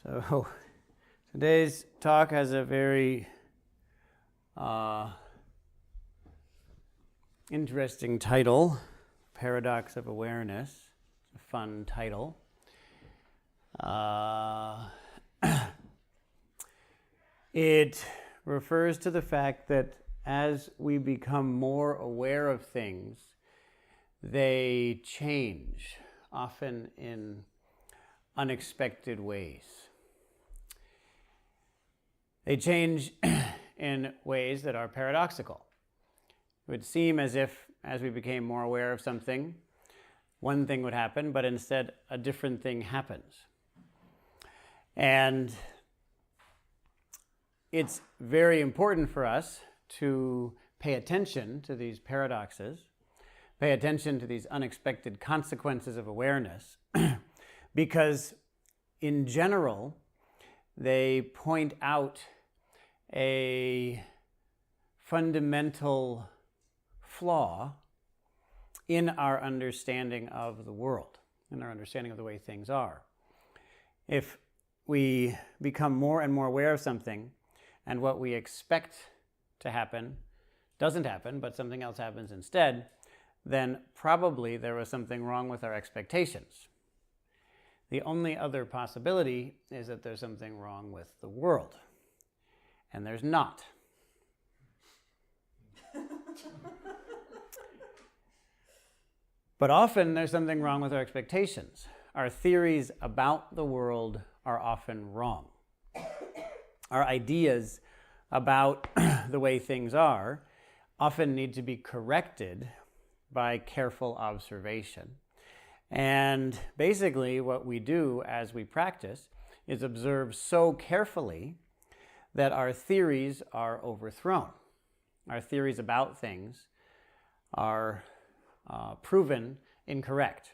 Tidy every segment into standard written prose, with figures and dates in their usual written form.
So today's talk has a very interesting title, Paradox of Awareness. It's a fun title. It refers to the fact that as we become more aware of things, they change, often in unexpected ways. They change in ways that are paradoxical. It would seem as if, as we became more aware of something, one thing would happen, but instead a different thing happens. And it's very important for us to pay attention to these paradoxes, pay attention to these unexpected consequences of awareness, because in general, they point out a fundamental flaw in our understanding of the world, in our understanding of the way things are. If we become more and more aware of something, and what we expect to happen doesn't happen, but something else happens instead, then probably there was something wrong with our expectations. The only other possibility is that there's something wrong with the world. And there's not. But often there's something wrong with our expectations. Our theories about the world are often wrong. Our ideas about the way things are often need to be corrected by careful observation. And basically what we do as we practice is observe so carefully that our theories are overthrown. Our theories about things are proven incorrect.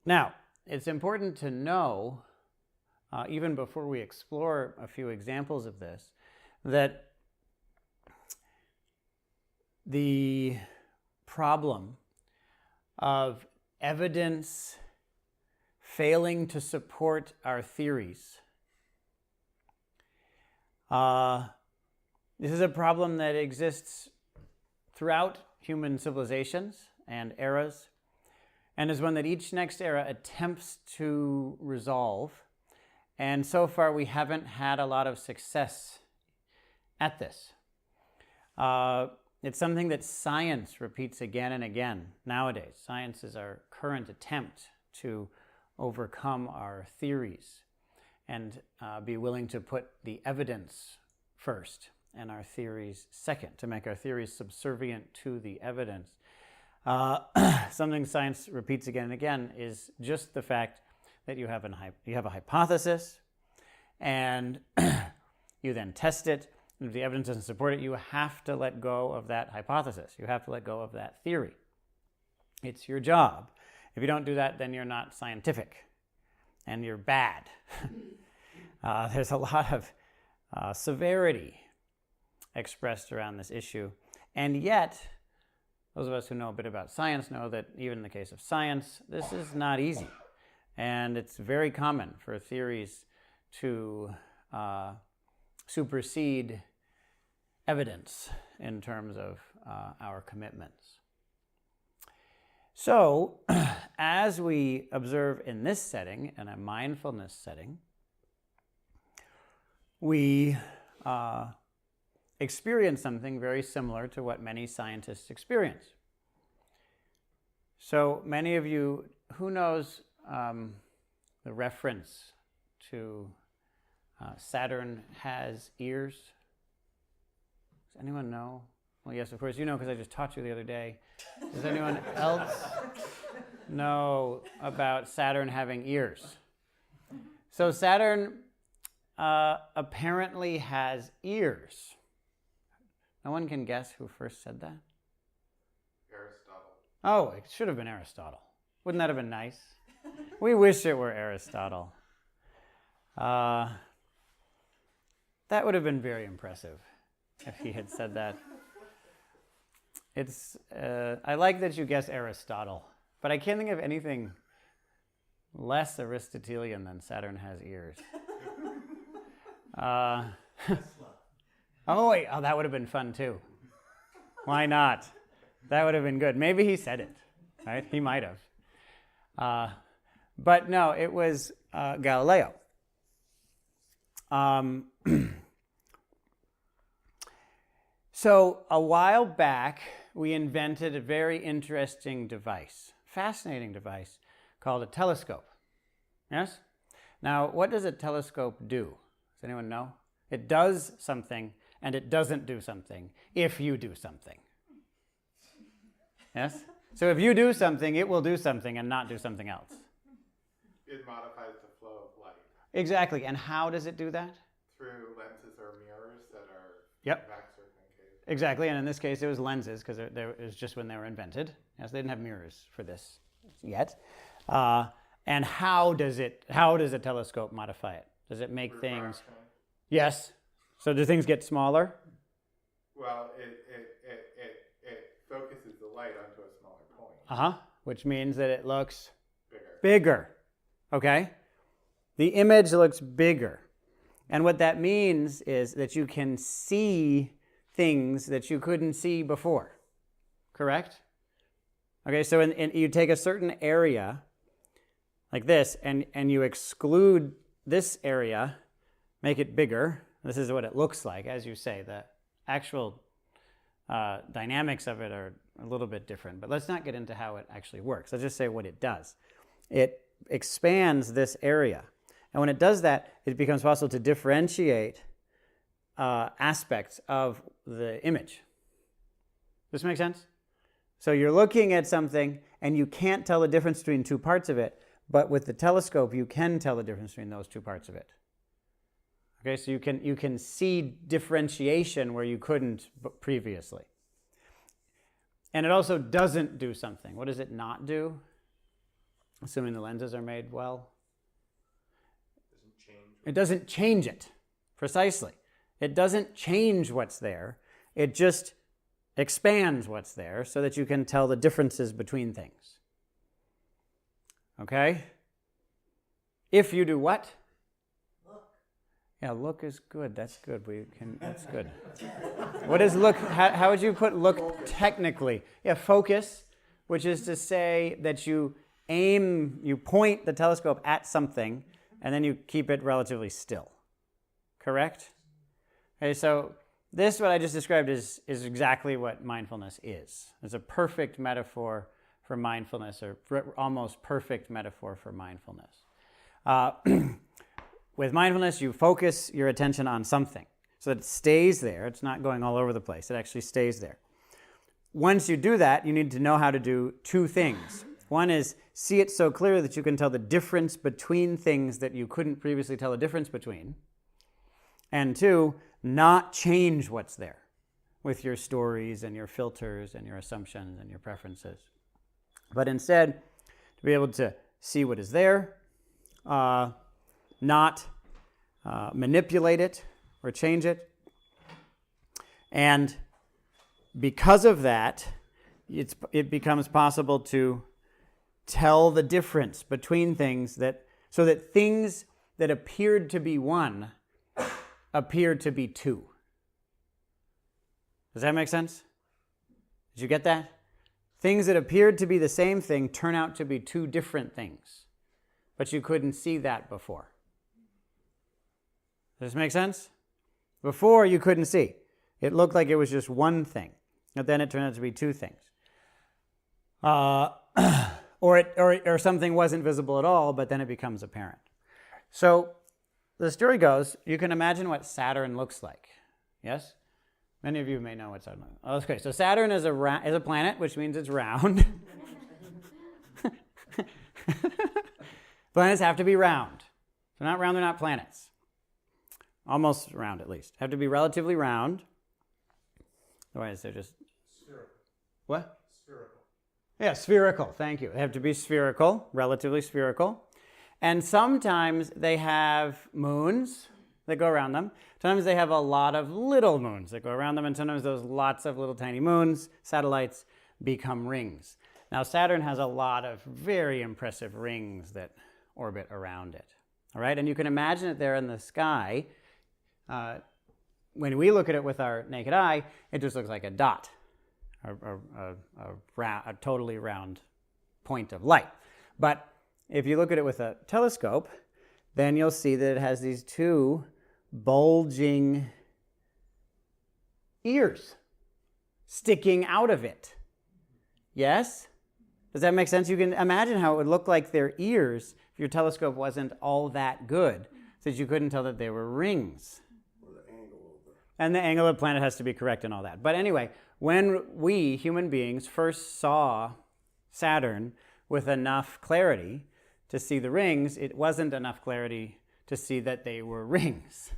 Now, it's important to know, even before we explore a few examples of this, that the problem of evidence failing to support our theories, this is a problem that exists throughout human civilizations and eras, and is one that each next era attempts to resolve. And so far, we haven't had a lot of success at this. It's something that science repeats again and again nowadays. Science is our current attempt to overcome our theories and be willing to put the evidence first and our theories second, to make our theories subservient to the evidence. Something science repeats again and again is just the fact that you have a hypothesis, and you then test it, and if the evidence doesn't support it, you have to let go of that hypothesis. You have to let go of that theory. It's your job. If you don't do that, then you're not scientific, and you're bad. There's a lot of severity expressed around this issue, and yet, those of us who know a bit about science know that even in the case of science, this is not easy. And it's very common for theories to supersede evidence in terms of our commitments. So, as we observe in this setting, in a mindfulness setting, we experience something very similar to what many scientists experience. So many of you, who knows the reference to Saturn has ears? Does anyone know? Well, yes, of course you know, because I just taught you the other day. Does anyone else know about Saturn having ears? So Saturn apparently has ears. No one can guess who first said that? Aristotle. Oh, it should have been Aristotle. Wouldn't that have been nice? We wish it were Aristotle. That would have been very impressive if he had said that. I like that you guess Aristotle, but I can't think of anything less Aristotelian than Saturn has ears. Oh, wait. Oh, that would have been fun, too. Why not? That would have been good. Maybe he said it, right? He might have. But no, it was Galileo. So a while back, we invented a very interesting device, fascinating device, called a telescope. Yes? Now, what does a telescope do? Does anyone know? It does something, and it doesn't do something if you do something. Yes? So if you do something, it will do something and not do something else. It modifies the flow of light. Exactly. And how does it do that? Through lenses or mirrors that are Yep. convex or concave. Exactly. And in this case, it was lenses because it was just when they were invented. Yes, they didn't have mirrors for this yet. And how does a telescope modify it? Does it make things? Yes. So do things get smaller? Well, it focuses the light onto a smaller point. Which means that it looks Bigger. Okay? The image looks bigger. And what that means is that you can see things that you couldn't see before. Correct? Okay, so you take a certain area like this and you exclude this area, make it bigger. This is what it looks like, as you say. The actual dynamics of it are a little bit different, but let's not get into how it actually works. Let's just say what it does. It expands this area. And when it does that, it becomes possible to differentiate aspects of the image. Does this make sense? So you're looking at something and you can't tell the difference between two parts of it, but with the telescope you can tell the difference between those two parts of it. Okay, so you can see differentiation where you couldn't previously. And it also doesn't do something. What does it not do? Assuming the lenses are made well. It doesn't change it. Precisely. It doesn't change what's there. It just expands what's there so that you can tell the differences between things. Okay? If you do what? Look. Yeah, look is good. That's good. That's good. What is look? How would you put look technically? Yeah, focus, which is to say that you point the telescope at something, and then you keep it relatively still. Correct? Okay, so this, what I just described, is exactly what mindfulness is. It's a perfect metaphor for mindfulness, or almost perfect metaphor for mindfulness. With mindfulness, you focus your attention on something so that it stays there. It's not going all over the place. It actually stays there. Once you do that, you need to know how to do two things. One is see it so clearly that you can tell the difference between things that you couldn't previously tell the difference between. And two, not change what's there with your stories and your filters and your assumptions and your preferences. But instead, to be able to see what is there, not manipulate it or change it. And because of that, it becomes possible to tell the difference between things so that things that appeared to be one appeared to be two. Does that make sense? Did you get that? Things that appeared to be the same thing turn out to be two different things, but you couldn't see that before. Does this make sense? Before, you couldn't see. It looked like it was just one thing, but then it turned out to be two things. Or something wasn't visible at all, but then it becomes apparent. So the story goes, you can imagine what Saturn looks like. Yes? Many of you may know what Saturn looks like. Okay, so Saturn is a planet, which means it's round. Planets have to be round. If they're not round, they're not planets. Almost round, at least. Have to be relatively round. Otherwise, they're just... Spherical. What? Spherical. Yeah, spherical. Thank you. They have to be spherical, relatively spherical. And sometimes they have moons that go around them. Sometimes they have a lot of little moons that go around them. And sometimes those lots of little tiny moons, satellites, become rings. Now, Saturn has a lot of very impressive rings that orbit around it. All right, and you can imagine it there in the sky. When we look at it with our naked eye, it just looks like a dot, a totally round point of light. But if you look at it with a telescope, then you'll see that it has these two bulging ears sticking out of it. Yes? Does that make sense? You can imagine how it would look like their ears if your telescope wasn't all that good, so that you couldn't tell that they were rings. And the angle of the planet has to be correct and all that. But anyway, when we, human beings, first saw Saturn with enough clarity to see the rings, it wasn't enough clarity to see that they were rings.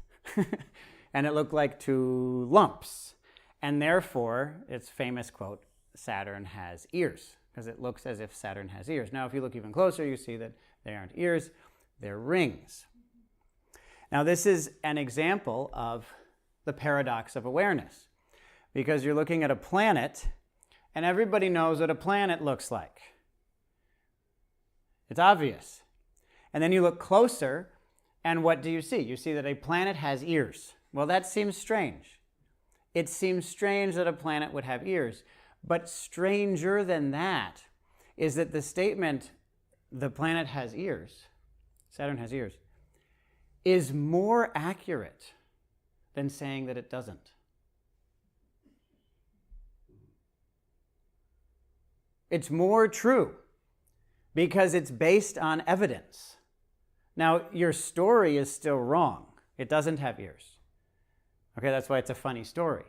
And it looked like two lumps. And therefore, its famous quote, Saturn has ears, because it looks as if Saturn has ears. Now, if you look even closer, you see that they aren't ears, they're rings. Now, this is an example of the paradox of awareness, because you're looking at a planet, and everybody knows what a planet looks like. It's obvious. And then you look closer, and what do you see? You see that a planet has ears. Well, that seems strange. It seems strange that a planet would have ears. But stranger than that is that the statement, the planet has ears, Saturn has ears, is more accurate than saying that it doesn't. It's more true because it's based on evidence. Now, your story is still wrong. It doesn't have ears. Okay, that's why it's a funny story.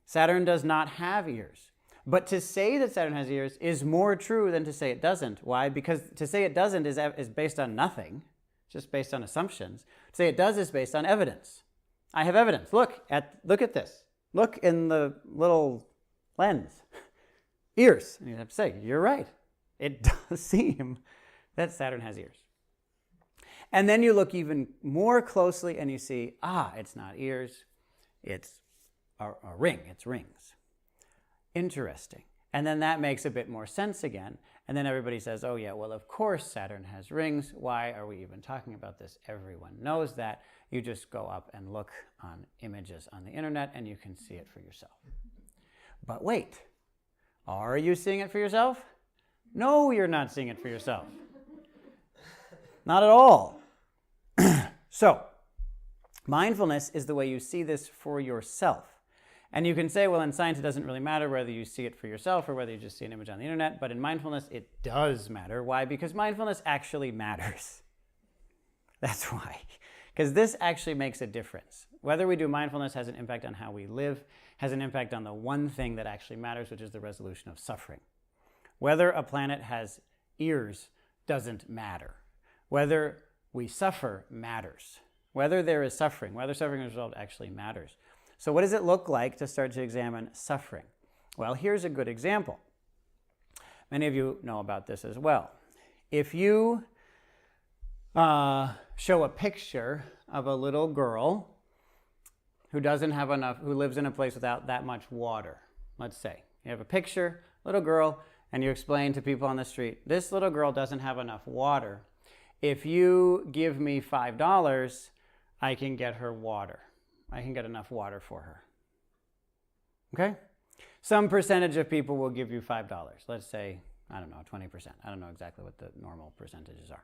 Saturn does not have ears. But to say that Saturn has ears is more true than to say it doesn't. Why? Because to say it doesn't is based on nothing, just based on assumptions. To say it does is based on evidence. I have evidence. Look at this. Look in the little lens. Ears. And you have to say, you're right. It does seem that Saturn has ears. And then you look even more closely and you see, it's not ears. It's a ring. It's rings. Interesting. And then that makes a bit more sense again. And then everybody says, oh yeah, well, of course Saturn has rings. Why are we even talking about this? Everyone knows that. You just go up and look on images on the internet and you can see it for yourself. But wait, are you seeing it for yourself? No, you're not seeing it for yourself. Not at all. So, mindfulness is the way you see this for yourself. And you can say, well, in science, it doesn't really matter whether you see it for yourself or whether you just see an image on the internet. But in mindfulness, it does matter. Why? Because mindfulness actually matters. That's why. Because this actually makes a difference. Whether we do mindfulness has an impact on how we live, has an impact on the one thing that actually matters, which is the resolution of suffering. Whether a planet has ears doesn't matter. Whether we suffer matters. Whether there is suffering, whether suffering is resolved actually matters. So what does it look like to start to examine suffering? Well, here's a good example. Many of you know about this as well. If you show a picture of a little girl who lives in a place without that much water, let's say. You have a picture, little girl, and you explain to people on the street, this little girl doesn't have enough water. If you give me $5, I can get her water. I can get enough water for her. Okay? Some percentage of people will give you $5. Let's say, 20%. I don't know exactly what the normal percentages are.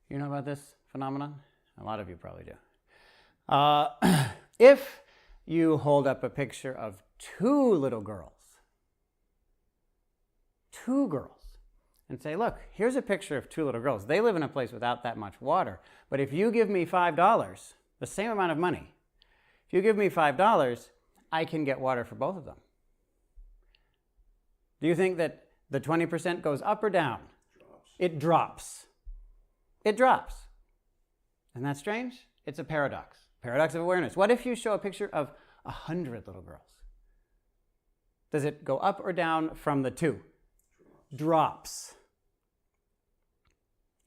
You know about this phenomenon? A lot of you probably do. If you hold up a picture of two little girls, and say, look, here's a picture of two little girls. They live in a place without that much water. But if you give me $5, the same amount of money, if you give me $5, I can get water for both of them. Do you think that the 20% goes up or down? It drops. It drops. Isn't that strange? It's a paradox. Paradox of awareness. What if you show a picture of 100 little girls? Does it go up or down from the two? Drops.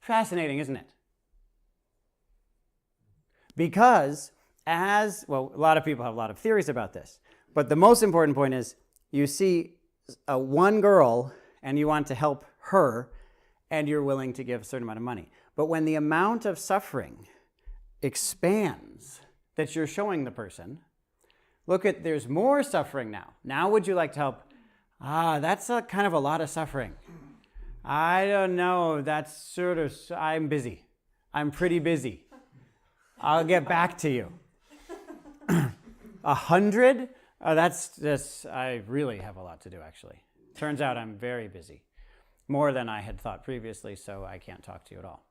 Fascinating, isn't it? Because a lot of people have a lot of theories about this, but the most important point is you see one girl and you want to help her and you're willing to give a certain amount of money. But when the amount of suffering expands that you're showing the person, look at, there's more suffering now. Now would you like to help? That's kind of a lot of suffering. I don't know, that's sort of, I'm busy. I'm pretty busy. I'll get back to you. 100? I really have a lot to do, actually. Turns out I'm very busy. More than I had thought previously, so I can't talk to you at all.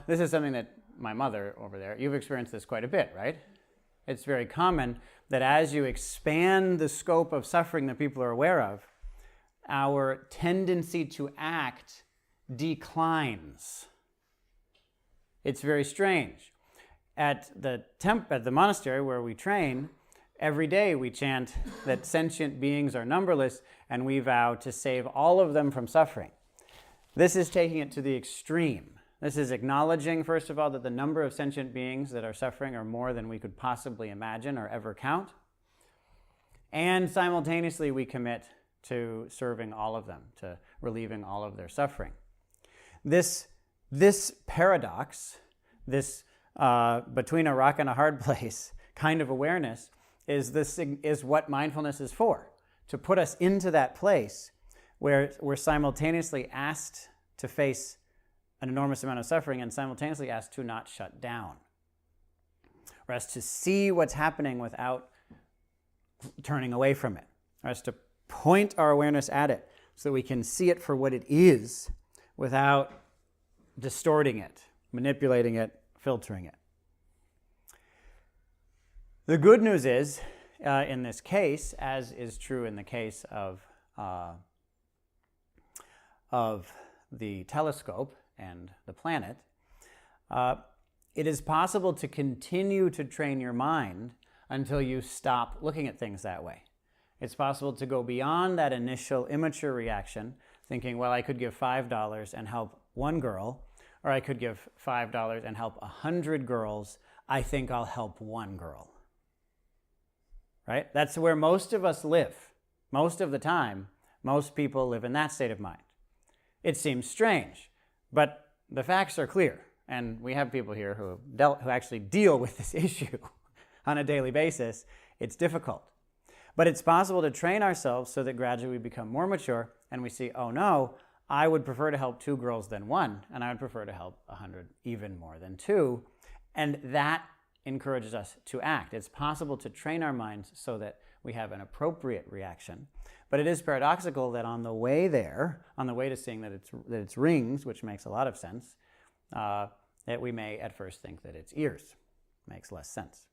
This is something that my mother over there, you've experienced this quite a bit, right? It's very common that as you expand the scope of suffering that people are aware of, our tendency to act declines. It's very strange. At the monastery where we train, every day we chant that sentient beings are numberless, and we vow to save all of them from suffering. This is taking it to the extreme. This is acknowledging, first of all, that the number of sentient beings that are suffering are more than we could possibly imagine or ever count. And simultaneously, we commit to serving all of them, to relieving all of their suffering. This paradox, this between a rock and a hard place kind of awareness, is what mindfulness is for, to put us into that place where we're simultaneously asked to face an enormous amount of suffering and simultaneously asked to not shut down. Or asked to see what's happening without turning away from it. Or asked to point our awareness at it so that we can see it for what it is without distorting it, manipulating it, filtering it. The good news is, in this case, as is true in the case of the telescope and the planet, it is possible to continue to train your mind until you stop looking at things that way. It's possible to go beyond that initial immature reaction, thinking, well, I could give $5 and help one girl, or I could give $5 and help 100 girls. I think I'll help one girl. Right? That's where most of us live. Most of the time, most people live in that state of mind. It seems strange, but the facts are clear, and we have people here who actually deal with this issue on a daily basis. It's difficult. But it's possible to train ourselves so that gradually we become more mature and we see, oh no, I would prefer to help 2 girls than 1, and I would prefer to help 100 even more than 2. And that encourages us to act. It's possible to train our minds so that we have an appropriate reaction. But it is paradoxical that on the way there, on the way to seeing that it's rings, which makes a lot of sense, that we may at first think that it's ears. Makes less sense.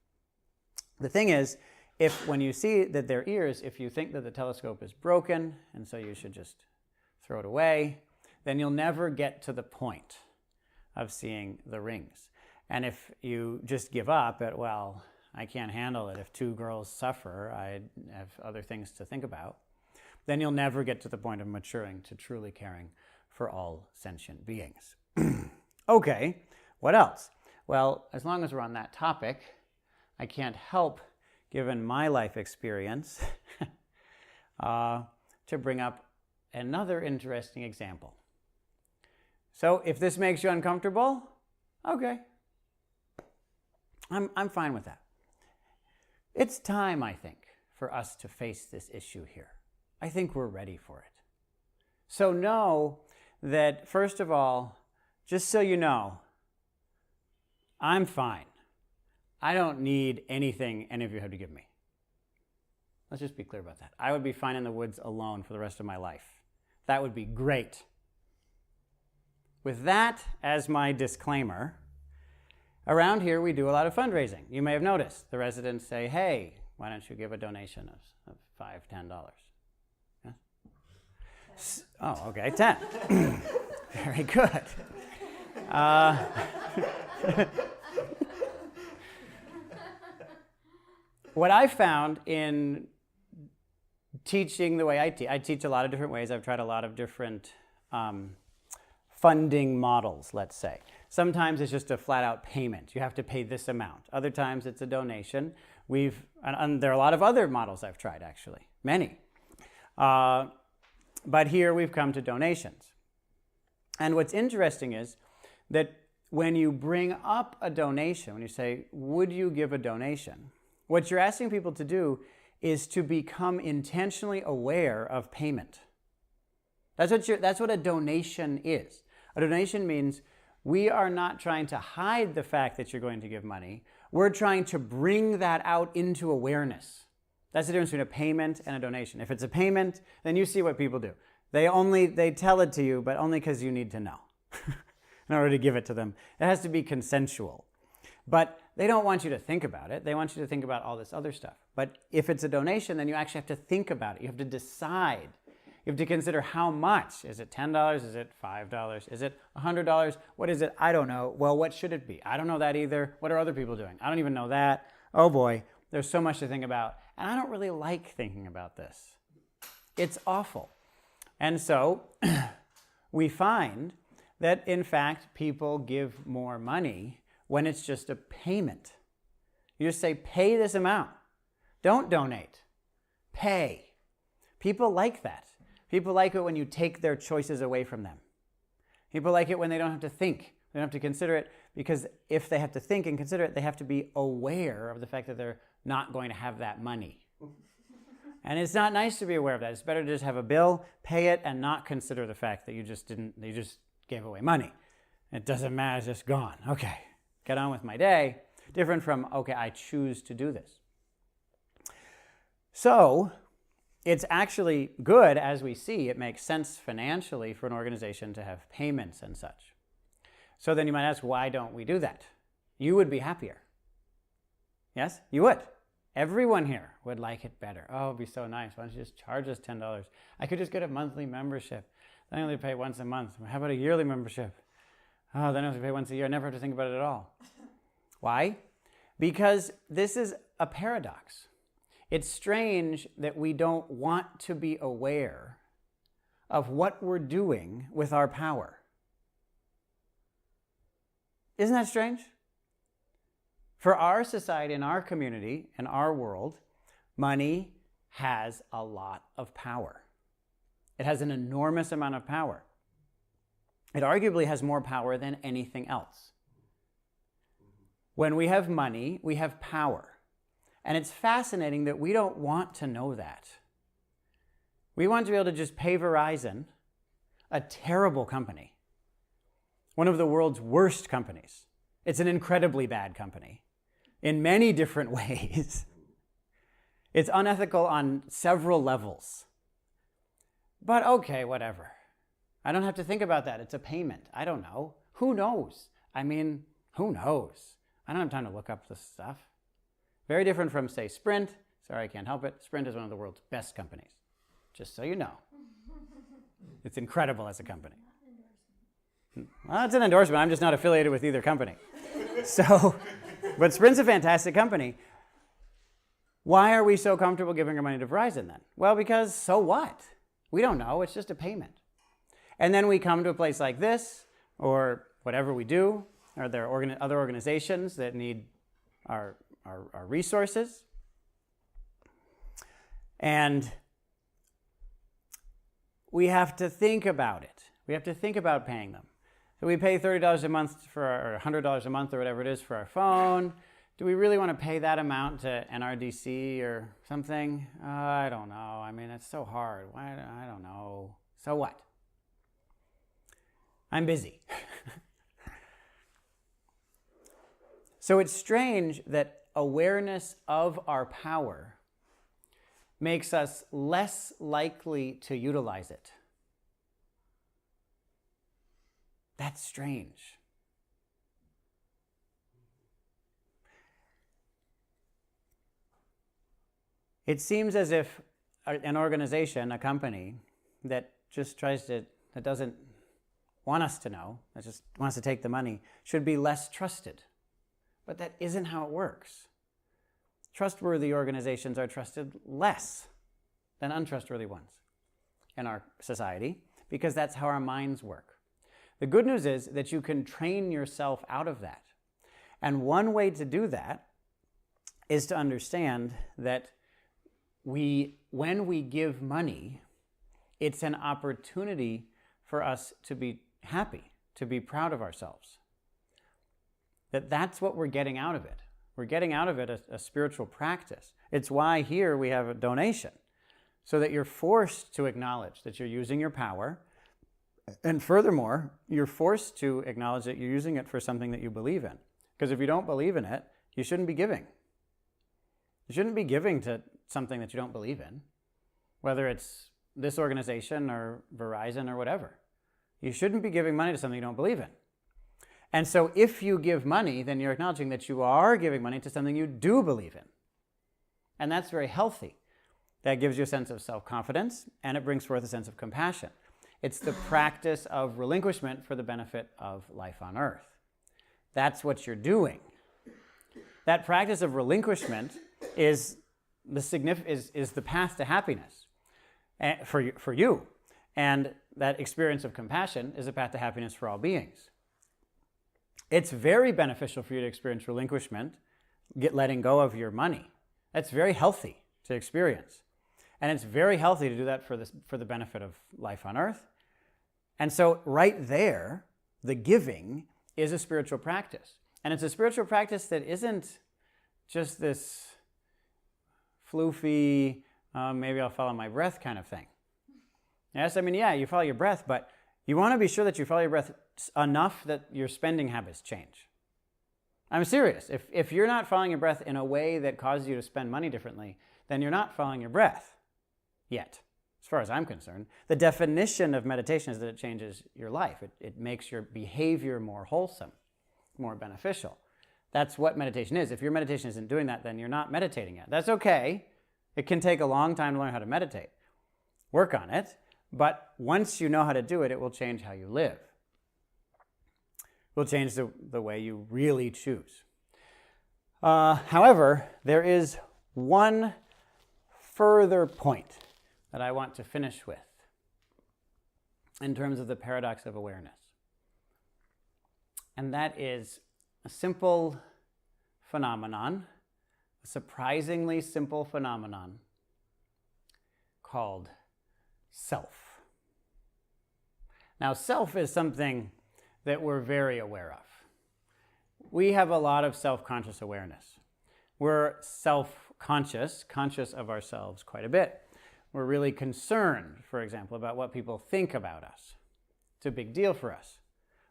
The thing is, when you see that they're ears, if you think that the telescope is broken, and so you should just throw it away, then you'll never get to the point of seeing the rings. And if you just give up at, well, I can't handle it. If 2 girls suffer, I have other things to think about, then you'll never get to the point of maturing to truly caring for all sentient beings. Okay, what else? Well, as long as we're on that topic, I can't help, given my life experience, to bring up another interesting example. So if this makes you uncomfortable, okay. I'm fine with that. It's time, I think, for us to face this issue here. I think we're ready for it. So know that, first of all, just so you know, I'm fine. I don't need anything any of you have to give me. Let's just be clear about that. I would be fine in the woods alone for the rest of my life. That would be great. With that as my disclaimer, around here we do a lot of fundraising. You may have noticed the residents say, hey, why don't you give a donation of $5, $10? Yeah? Oh, okay, 10. Very good. What I found in teaching the way I teach a lot of different ways. I've tried a lot of different funding models, let's say. Sometimes it's just a flat-out payment. You have to pay this amount. Other times it's a donation. And there are a lot of other models I've tried, actually, many. But here we've come to donations. And what's interesting is that when you bring up a donation, when you say, would you give a donation? What you're asking people to do is to become intentionally aware of payment. That's what a donation is. A donation means we are not trying to hide the fact that you're going to give money. We're trying to bring that out into awareness. That's the difference between a payment and a donation. If it's a payment, then you see what people do. They tell it to you, but only because you need to know in order to give it to them. It has to be consensual. But they don't want you to think about it. They want you to think about all this other stuff. But if it's a donation, then you actually have to think about it. You have to decide. You have to consider how much. Is it $10? Is it $5? Is it $100? What is it? I don't know. Well, what should it be? I don't know that either. What are other people doing? I don't even know that. Oh boy, there's so much to think about. And I don't really like thinking about this. It's awful. And so we find that, in fact, people give more money when it's just a payment. You just say, pay this amount. Don't donate. Pay. People like that. People like it when you take their choices away from them. People like it when they don't have to think. They don't have to consider it, because if they have to think and consider it, they have to be aware of the fact that they're not going to have that money. And it's not nice to be aware of that. It's better to just have a bill, pay it, and not consider the fact that you just gave away money. It doesn't matter, it's just gone. Okay, get on with my day. Different from, okay, I choose to do this. So it's actually good, as we see. It makes sense financially for an organization to have payments and such. So then you might ask, why don't we do that? You would be happier. Yes, you would. Everyone here would like it better. Oh, it'd be so nice. Why don't you just charge us $10? I could just get a monthly membership. Then I only pay once a month. How about a yearly membership? Oh, then I only pay once a year. I never have to think about it at all. Why? Because this is a paradox. It's strange that we don't want to be aware of what we're doing with our power. Isn't that strange? For our society, in our community, in our world, money has a lot of power. It has an enormous amount of power. It arguably has more power than anything else. When we have money, we have power. And it's fascinating that we don't want to know that. We want to be able to just pay Verizon, a terrible company, one of the world's worst companies. It's an incredibly bad company in many different ways. It's unethical on several levels. But okay, whatever. I don't have to think about that. It's a payment. I don't know. Who knows? I mean, who knows? I don't have time to look up this stuff. Very different from, say, Sprint. Sorry, I can't help it. Sprint is one of the world's best companies. Just so you know. It's incredible as a company. Well, it's an endorsement. I'm just not affiliated with either company. But Sprint's a fantastic company. Why are we so comfortable giving our money to Verizon then? Well, because so what? We don't know. It's just a payment. And then we come to a place like this, or whatever we do, or there are other organizations that need our resources. And we have to think about it. We have to think about paying them. So we pay $30 a month or $100 a month or whatever it is for our phone. Do we really want to pay that amount to NRDC or something? I don't know. I mean, it's so hard. I don't know. So what? I'm busy. So it's strange that awareness of our power makes us less likely to utilize it. That's strange. It seems as if an organization, a company, that doesn't want us to know, that just wants to take the money, should be less trusted. But that isn't how it works. Trustworthy organizations are trusted less than untrustworthy ones in our society, because that's how our minds work. The good news is that you can train yourself out of that. And one way to do that is to understand that when we give money, it's an opportunity for us to be happy, to be proud of ourselves. That's what we're getting out of it. We're getting out of it a spiritual practice. It's why here we have a donation, so that you're forced to acknowledge that you're using your power. And furthermore, you're forced to acknowledge that you're using it for something that you believe in. Because if you don't believe in it, you shouldn't be giving. You shouldn't be giving to something that you don't believe in, whether it's this organization or Verizon or whatever. You shouldn't be giving money to something you don't believe in. And so if you give money, then you're acknowledging that you are giving money to something you do believe in. And that's very healthy. That gives you a sense of self-confidence, and it brings forth a sense of compassion. It's the practice of relinquishment for the benefit of life on earth. That's what you're doing. That practice of relinquishment is the path to happiness for you. And that experience of compassion is a path to happiness for all beings. It's very beneficial for you to experience relinquishment, letting go of your money. That's very healthy to experience. And it's very healthy to do that for the benefit of life on earth. And so right there, the giving is a spiritual practice. And it's a spiritual practice that isn't just this floofy, maybe I'll follow my breath kind of thing. Yes, I mean, yeah, you follow your breath, but you want to be sure that you follow your breath enough that your spending habits change. I'm serious. If you're not following your breath in a way that causes you to spend money differently, then you're not following your breath yet, as far as I'm concerned. The definition of meditation is that it changes your life. It makes your behavior more wholesome, more beneficial. That's what meditation is. If your meditation isn't doing that, then you're not meditating yet. That's okay. It can take a long time to learn how to meditate. Work on it. But once you know how to do it, it will change how you live. It will change the way you really choose. However, there is one further point that I want to finish with in terms of the paradox of awareness. And that is a simple phenomenon, a surprisingly simple phenomenon called self. Now, self is something that we're very aware of. We have a lot of self-conscious awareness. We're self-conscious, conscious of ourselves quite a bit. We're really concerned, for example, about what people think about us. It's a big deal for us.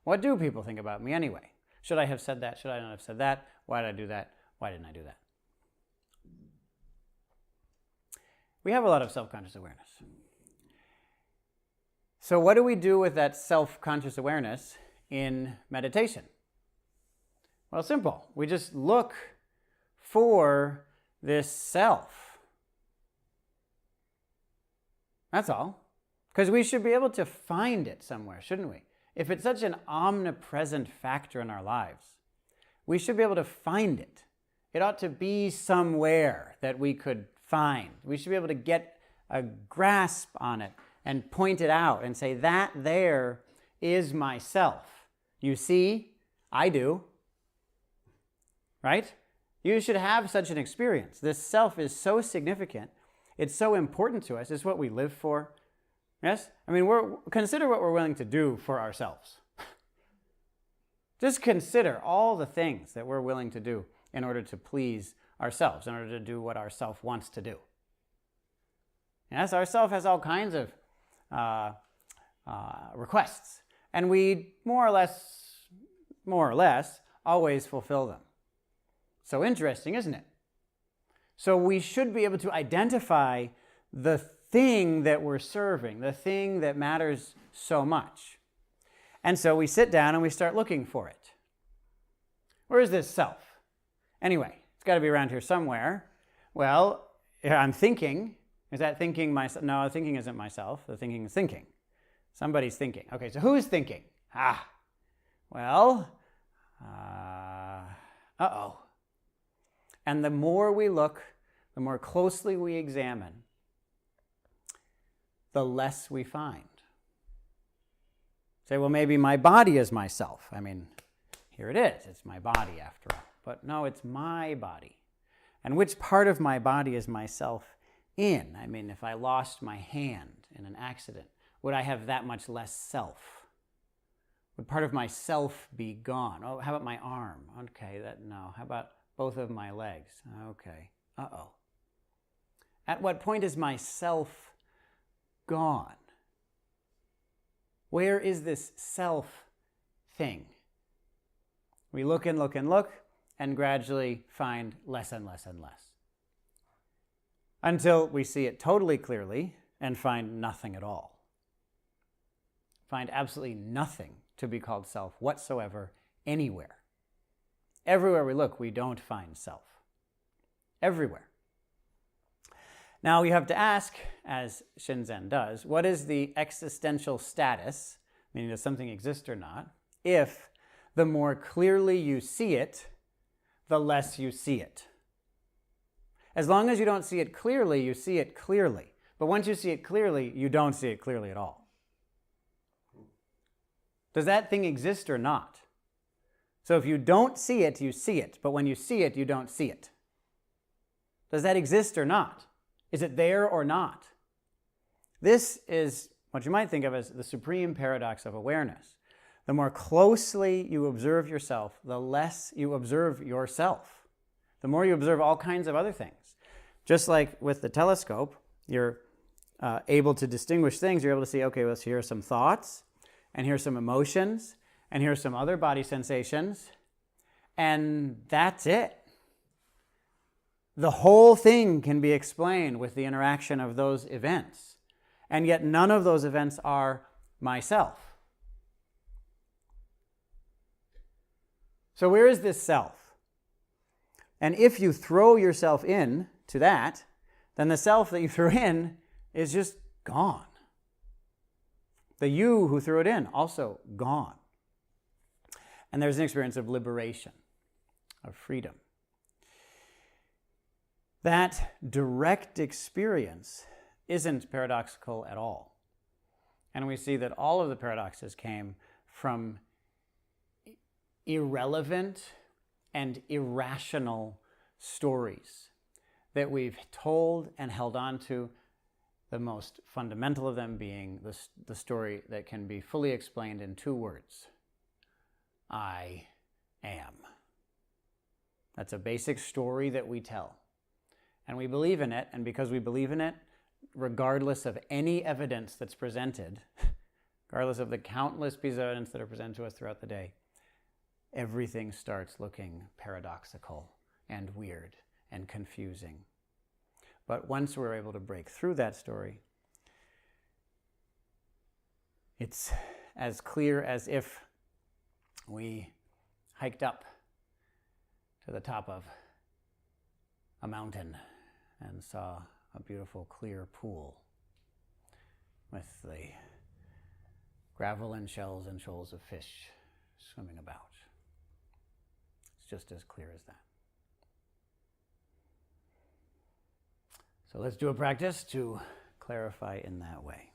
What do people think about me anyway? Should I have said that? Should I not have said that? Why did I do that? Why didn't I do that? We have a lot of self-conscious awareness. So what do we do with that self-conscious awareness in meditation? Well, simple. We just look for this self. That's all. Because we should be able to find it somewhere, shouldn't we? If it's such an omnipresent factor in our lives, we should be able to find it. It ought to be somewhere that we could find. We should be able to get a grasp on it and point it out and say, that there is myself. You see, I do. Right? You should have such an experience. This self is so significant. It's so important to us. It's what we live for. Yes? I mean, consider what we're willing to do for ourselves. Just consider all the things that we're willing to do in order to please ourselves, in order to do what our self wants to do. Yes, our self has all kinds of requests, and we more or less always fulfill them. So interesting, isn't it? So we should be able to identify the thing that we're serving, the thing that matters so much. And so we sit down and we start looking for it. Where is this self? Anyway, it's got to be around here somewhere. Well, I'm thinking. Is that thinking myself? No, thinking isn't myself. The thinking is thinking. Somebody's thinking. Okay, so who's thinking? Well, uh-oh. And the more we look, the more closely we examine, the less we find. Say, well, maybe my body is myself. I mean, here it is. It's my body after all. But no, it's my body. And which part of my body is myself in? I mean, if I lost my hand in an accident, would I have that much less self? Would part of myself be gone? Oh, how about my arm? Okay, no. How about both of my legs? Okay. Uh-oh. At what point is myself gone? Where is this self thing? We look and look and look and gradually find less and less and less. Until we see it totally clearly and find nothing at all. Find absolutely nothing to be called self whatsoever anywhere. Everywhere we look, we don't find self. Everywhere. Now you have to ask, as Shinzen does, what is the existential status, meaning does something exist or not, if the more clearly you see it, the less you see it. As long as you don't see it clearly, you see it clearly. But once you see it clearly, you don't see it clearly at all. Does that thing exist or not? So if you don't see it, you see it. But when you see it, you don't see it. Does that exist or not? Is it there or not? This is what you might think of as the supreme paradox of awareness. The more closely you observe yourself, the less you observe yourself. The more you observe all kinds of other things. Just like with the telescope, you're able to distinguish things. You're able to see, okay, well, here are some thoughts, and here's some emotions, and here's some other body sensations, and that's it. The whole thing can be explained with the interaction of those events, and yet none of those events are myself. So where is this self? And if you throw yourself in to that, then the self that you threw in is just gone. The you who threw it in, also gone. And there's an experience of liberation, of freedom. That direct experience isn't paradoxical at all. And we see that all of the paradoxes came from irrelevant and irrational stories that we've told and held on to, the most fundamental of them being the story that can be fully explained in 2 words. I am. That's a basic story that we tell. And we believe in it, and because we believe in it, regardless of any evidence that's presented, regardless of the countless pieces of evidence that are presented to us throughout the day, everything starts looking paradoxical and weird and confusing. But once we're able to break through that story, it's as clear as if we hiked up to the top of a mountain and saw a beautiful clear pool with the gravel and shells and shoals of fish swimming about. It's just as clear as that. So let's do a practice to clarify in that way.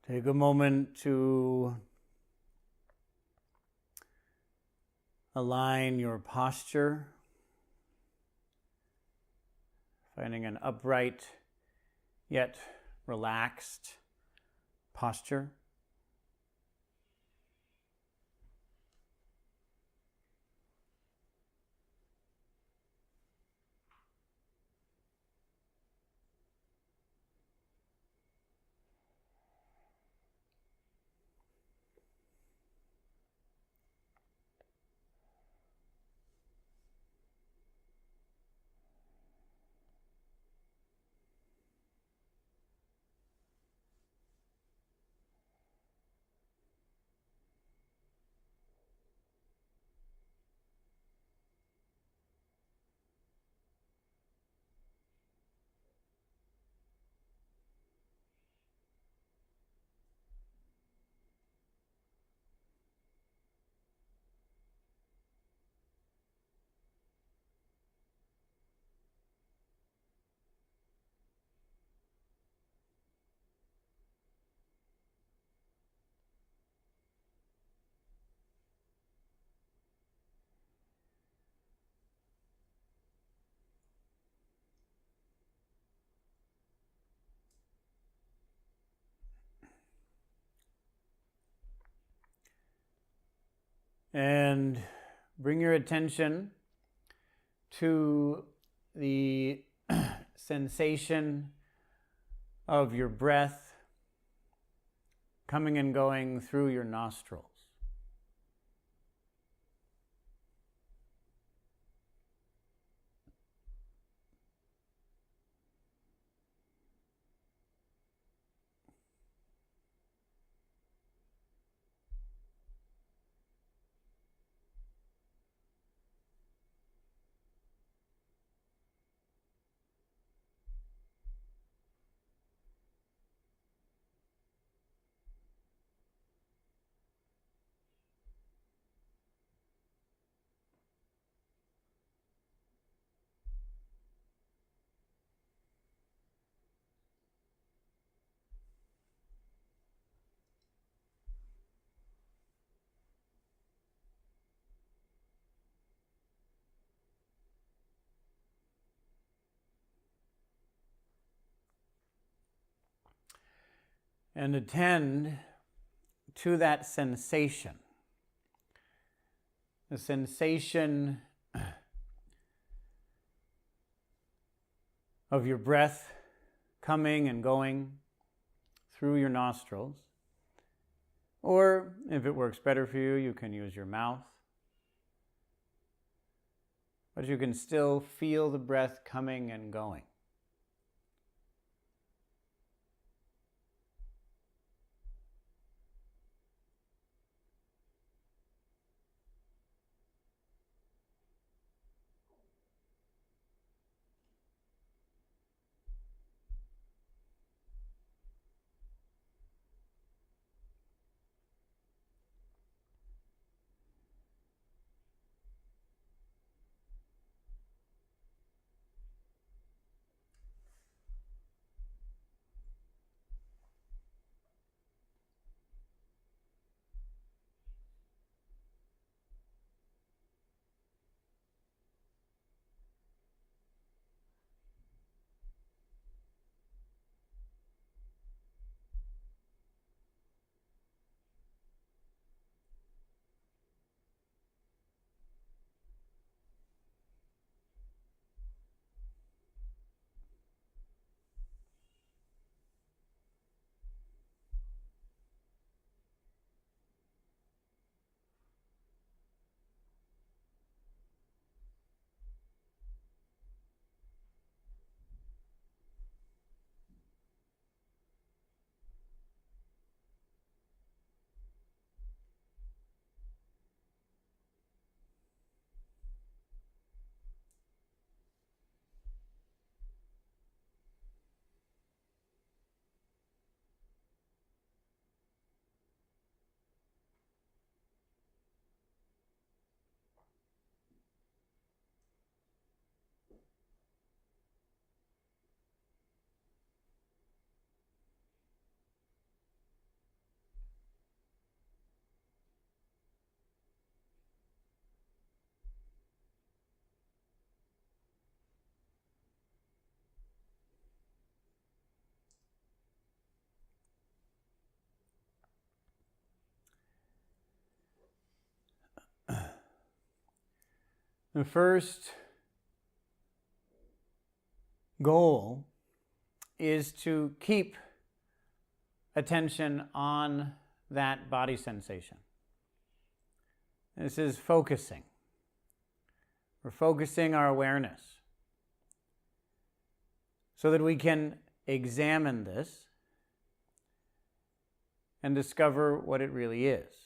Take a moment to align your posture, finding an upright yet relaxed posture. And bring your attention to the sensation of your breath coming and going through your nostrils. And attend to that sensation. The sensation of your breath coming and going through your nostrils. Or, if it works better for you, you can use your mouth. But you can still feel the breath coming and going. The first goal is to keep attention on that body sensation. This is focusing. We're focusing our awareness so that we can examine this and discover what it really is.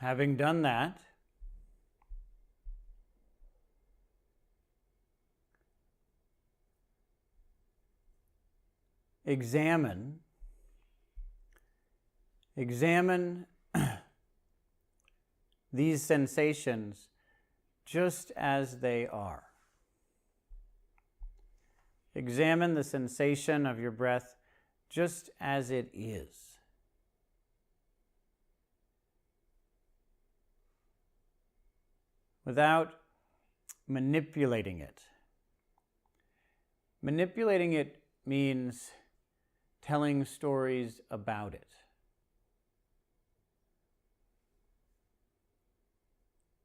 Having done that, examine these sensations just as they are. Examine the sensation of your breath just as it is. Without manipulating it. Manipulating it means telling stories about it.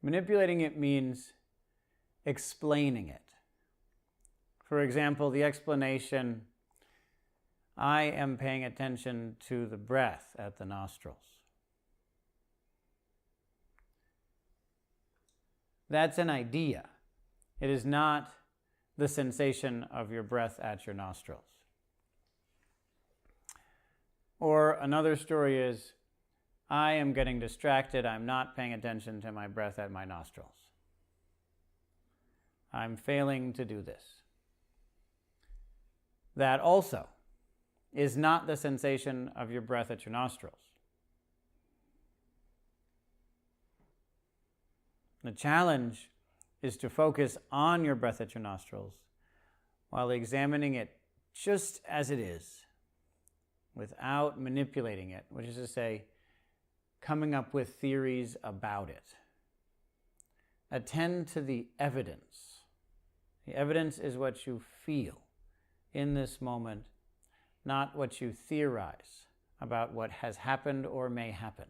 Manipulating it means explaining it. For example, the explanation, I am paying attention to the breath at the nostrils. That's an idea. It is not the sensation of your breath at your nostrils. Or another story is, I am getting distracted. I'm not paying attention to my breath at my nostrils. I'm failing to do this. That also is not the sensation of your breath at your nostrils. The challenge is to focus on your breath at your nostrils while examining it just as it is, without manipulating it, which is to say, coming up with theories about it. Attend to the evidence. The evidence is what you feel in this moment, not what you theorize about what has happened or may happen.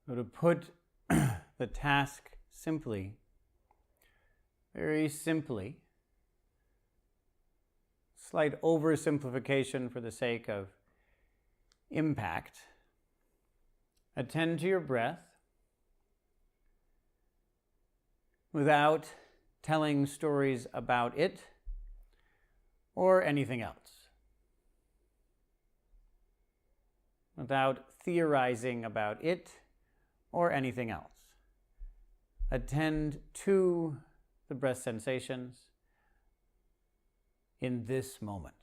So to put the task simply, very simply, slight oversimplification for the sake of impact, attend to your breath without telling stories about it or anything else, without theorizing about it or anything else. Attend to the breath sensations in this moment.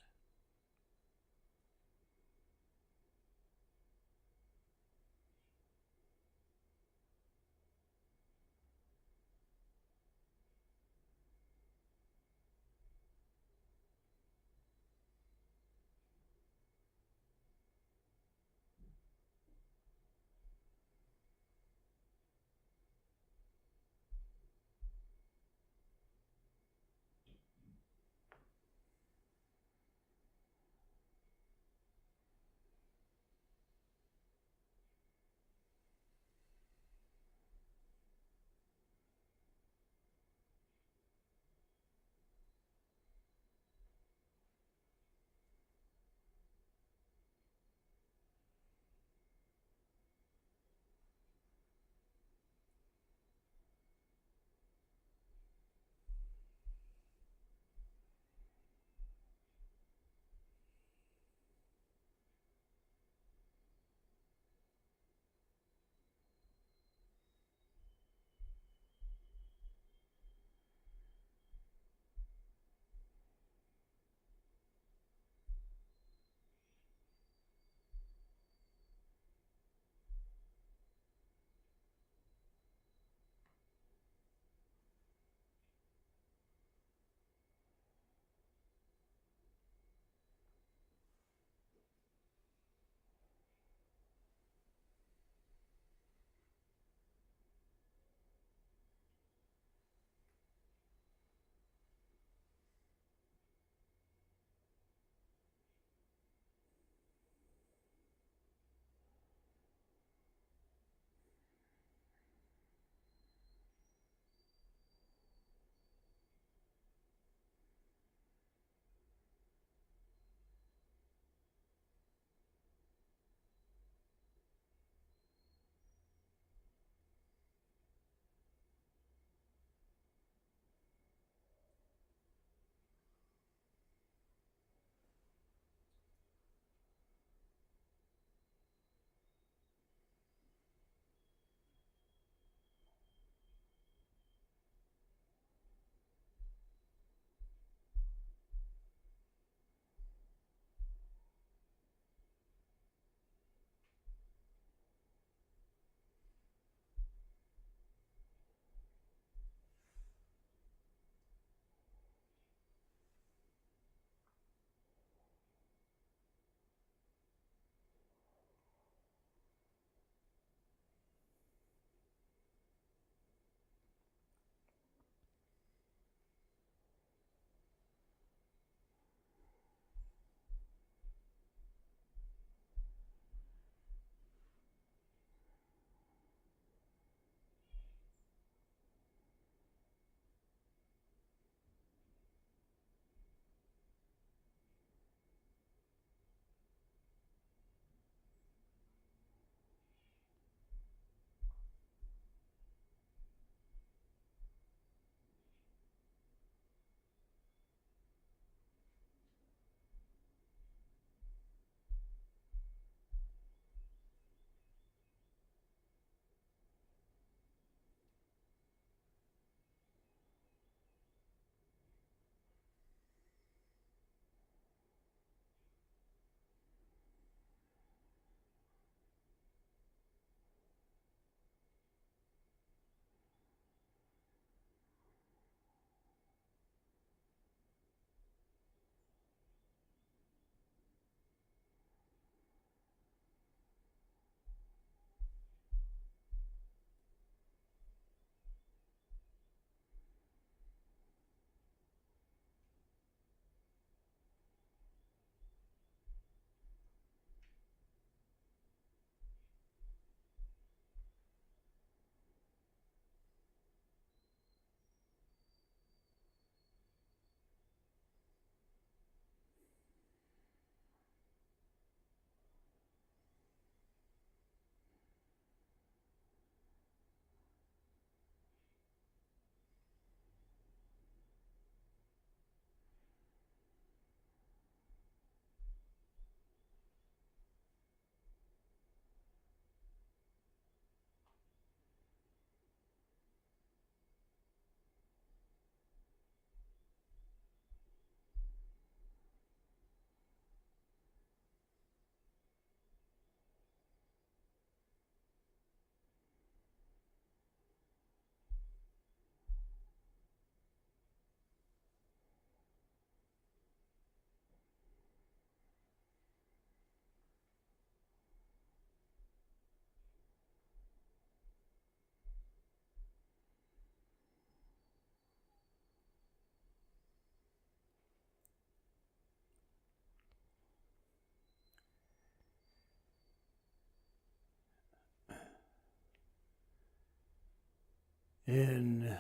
In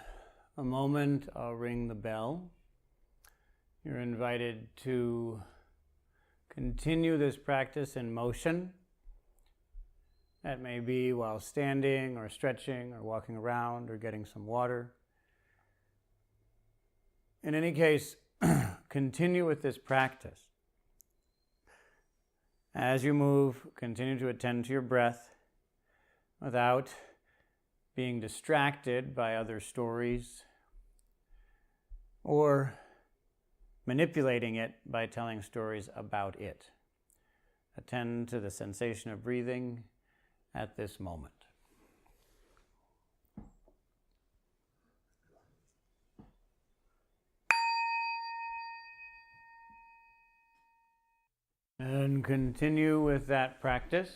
a moment, I'll ring the bell. You're invited to continue this practice in motion. That may be while standing or stretching or walking around or getting some water. In any case, continue with this practice. As you move, continue to attend to your breath without being distracted by other stories or manipulating it by telling stories about it. Attend to the sensation of breathing at this moment. And continue with that practice.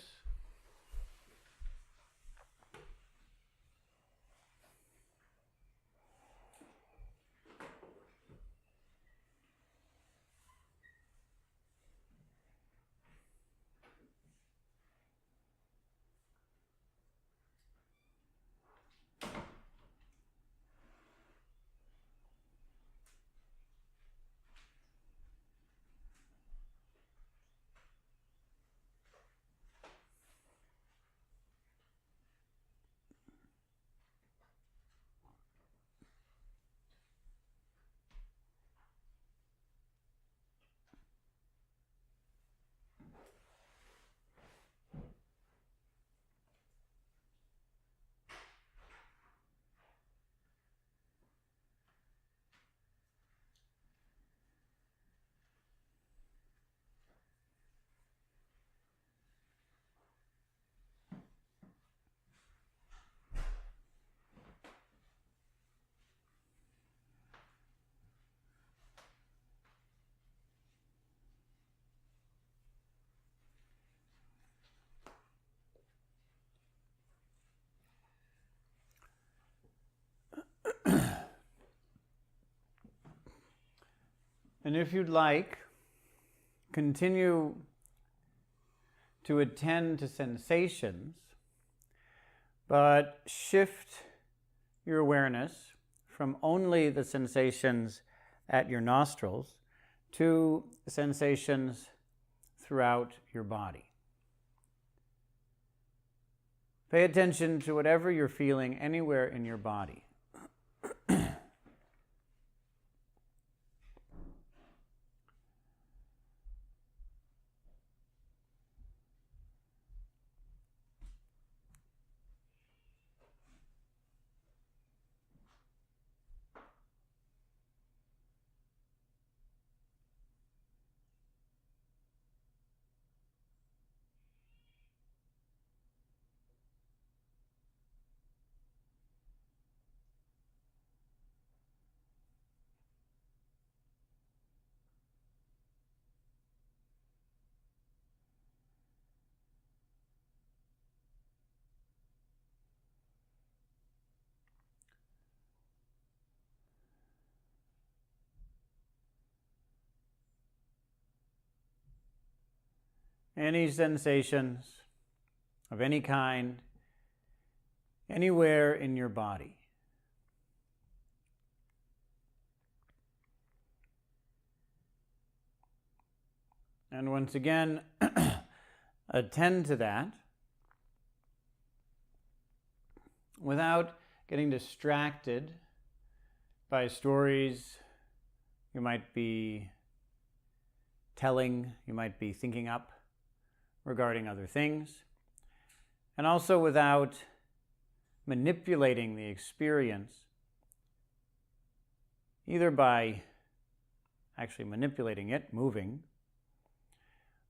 And if you'd like, continue to attend to sensations, but shift your awareness from only the sensations at your nostrils to sensations throughout your body. Pay attention to whatever you're feeling anywhere in your body. Any sensations of any kind, anywhere in your body. And once again, attend to that without getting distracted by stories you might be telling, you might be thinking up regarding other things, and also without manipulating the experience, either by actually manipulating it, moving,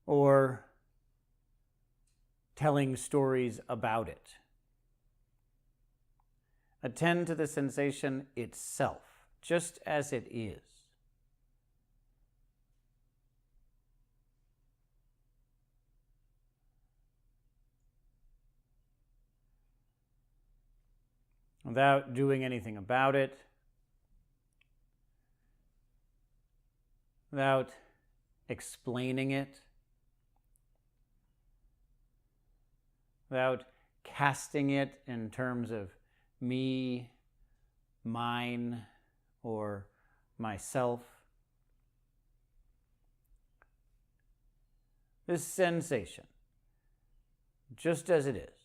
or telling stories about it. Attend to the sensation itself, just as it is. Without doing anything about it, without explaining it, without casting it in terms of me mine or myself. This sensation, just as it is.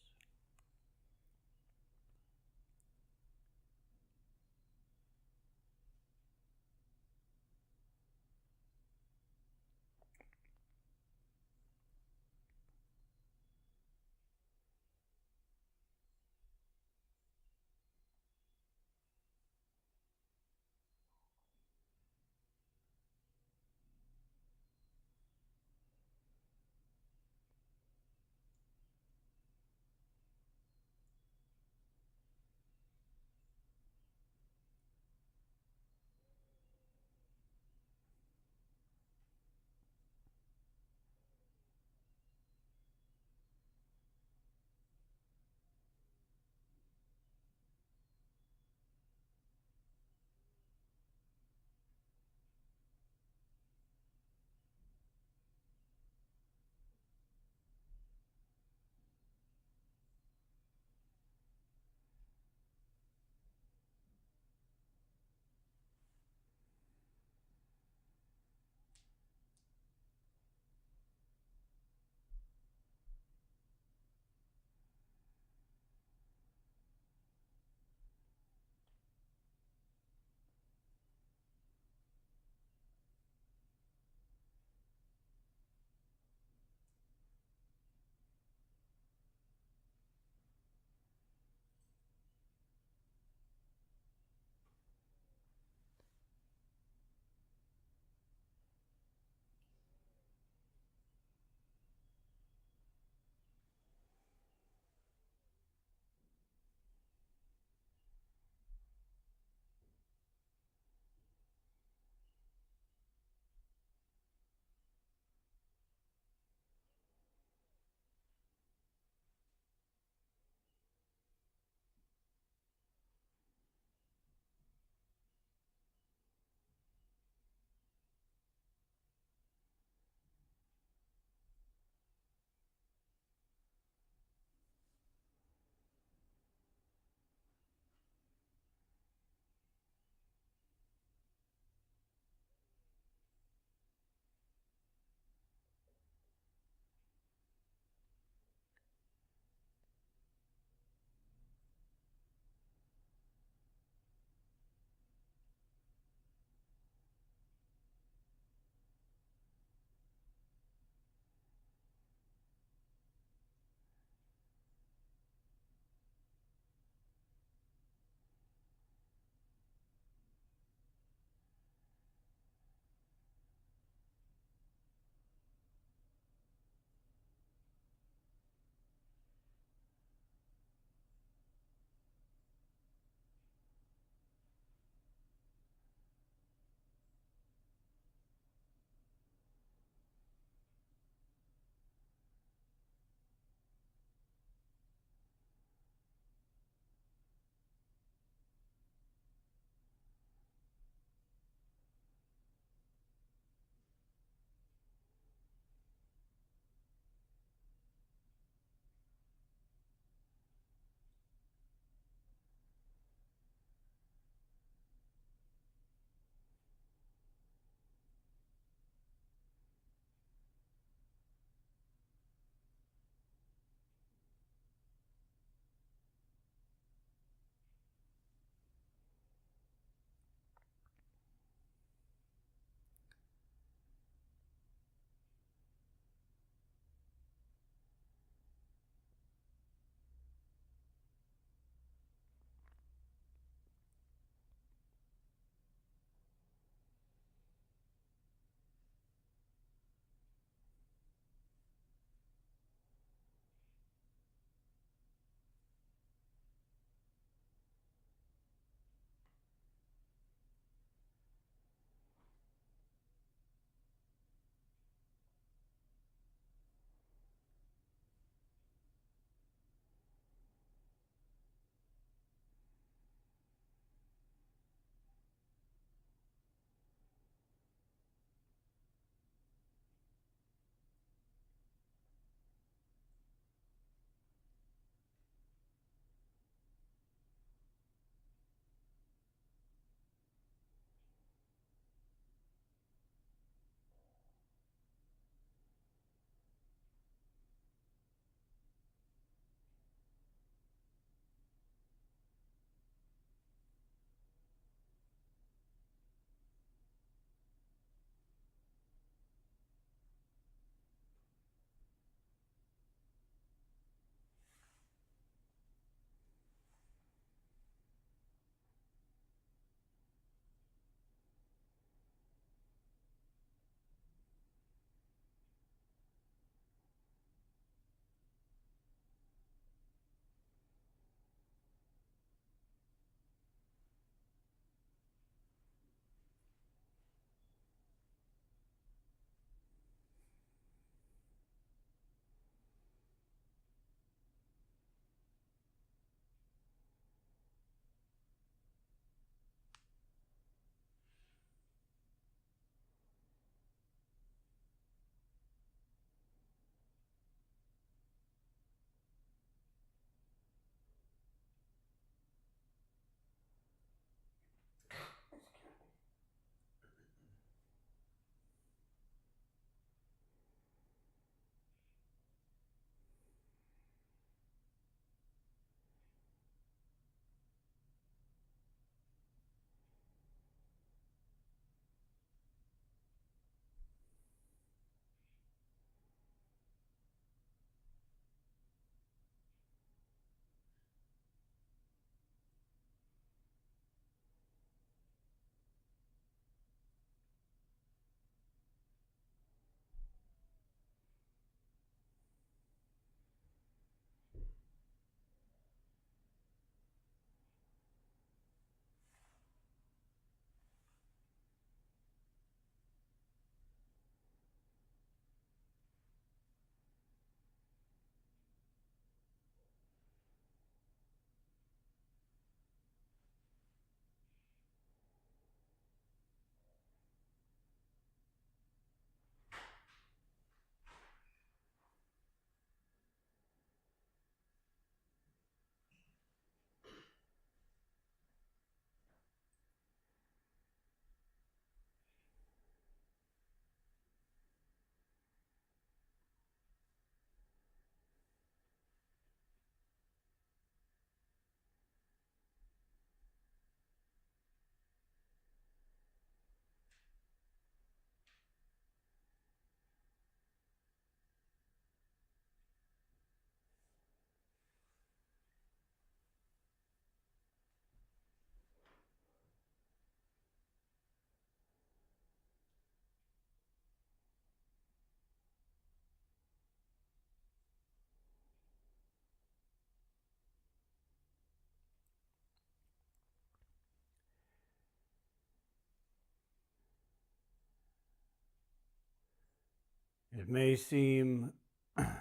It may seem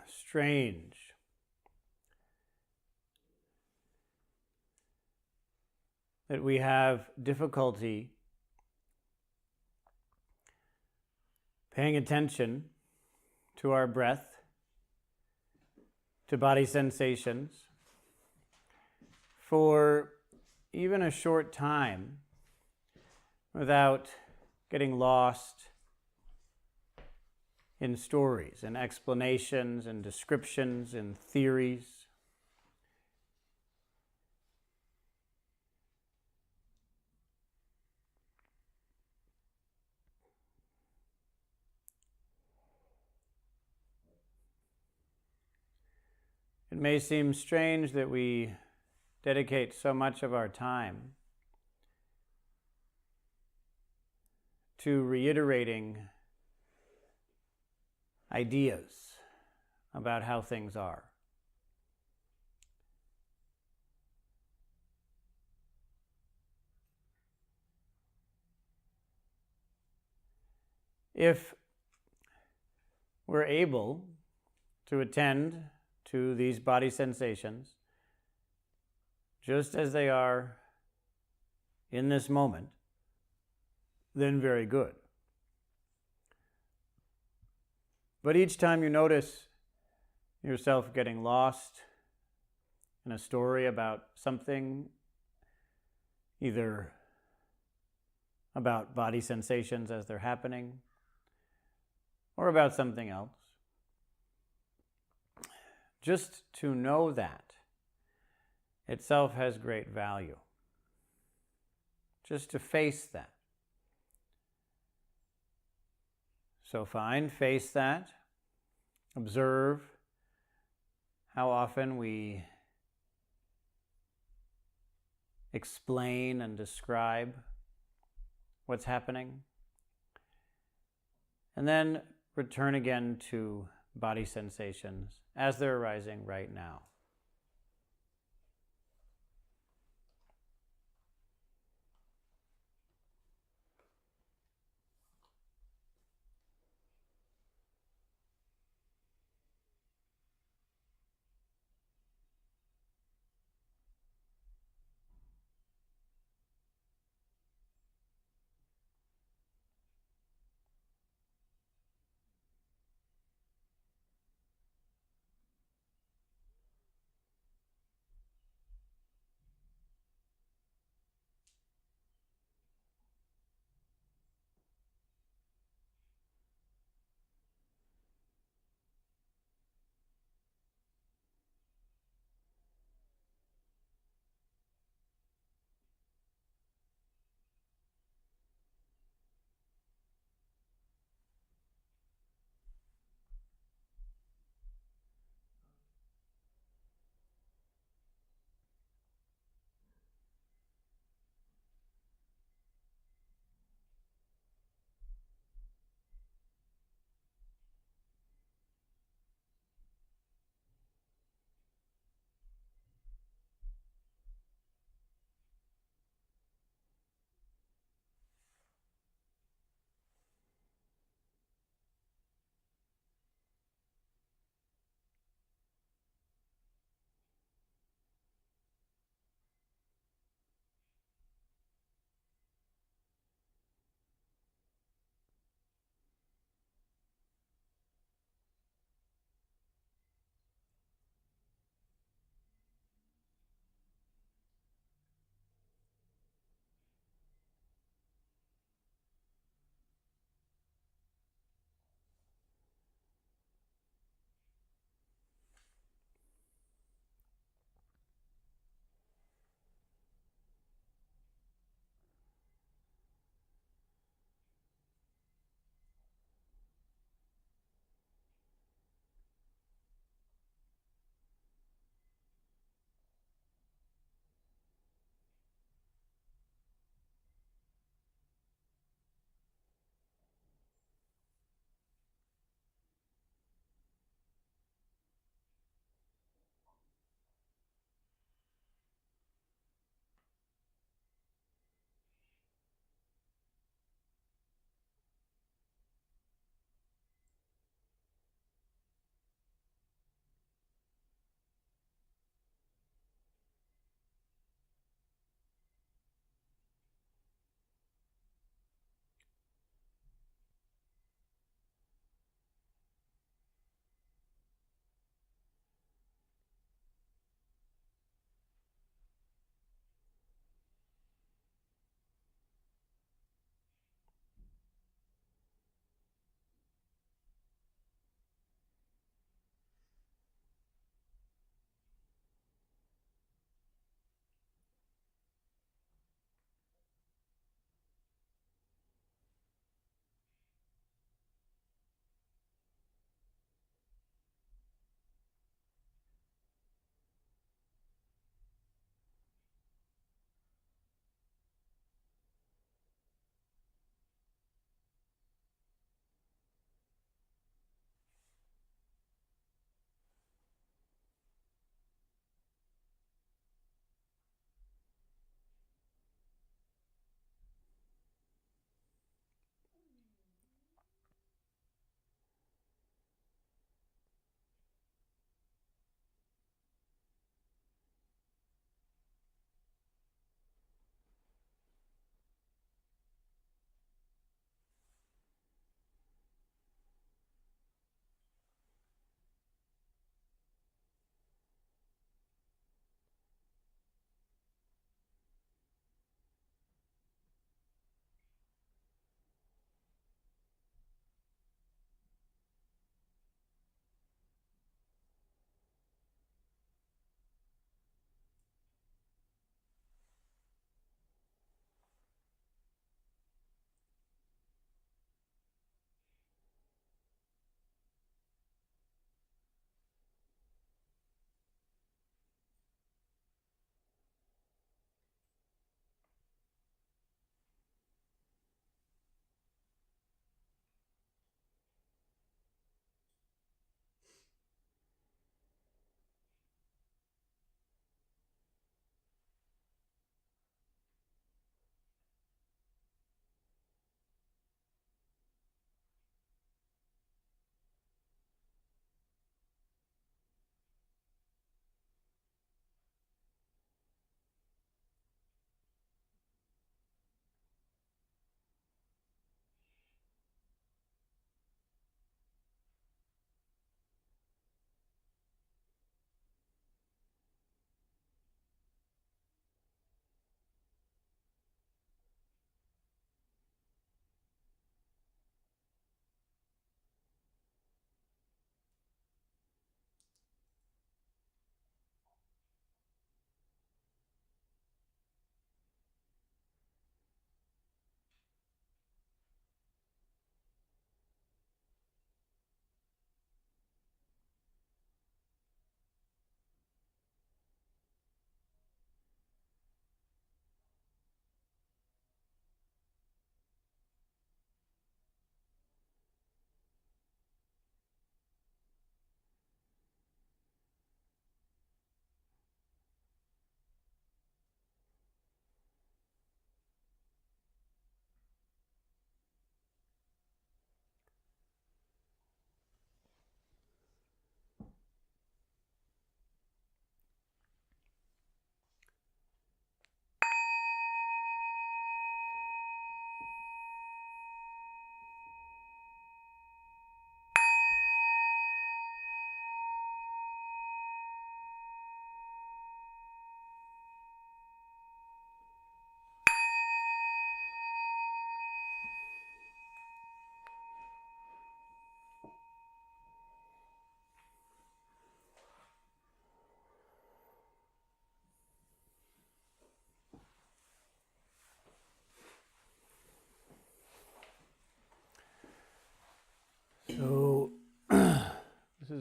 strange that we have difficulty paying attention to our breath, to body sensations, for even a short time without getting lost in stories and explanations and descriptions and theories. It may seem strange that we dedicate so much of our time to reiterating ideas about how things are. If we're able to attend to these body sensations just as they are in this moment, then very good. But each time you notice yourself getting lost in a story about something, either about body sensations as they're happening or about something else, just to know that itself has great value. Just to face that. So fine, face that. Observe how often we explain and describe what's happening. And then return again to body sensations as they're arising right now.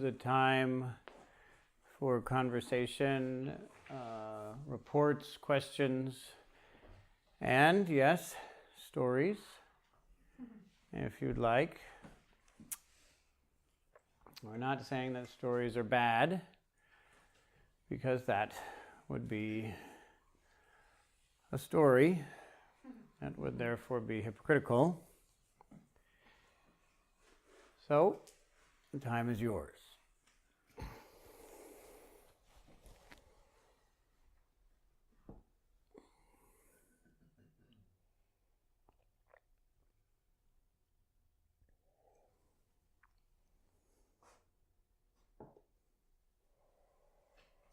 is a time for conversation, reports, questions, and yes, stories, if you'd like. We're not saying that stories are bad, because that would be a story that would therefore be hypocritical. So, the time is yours.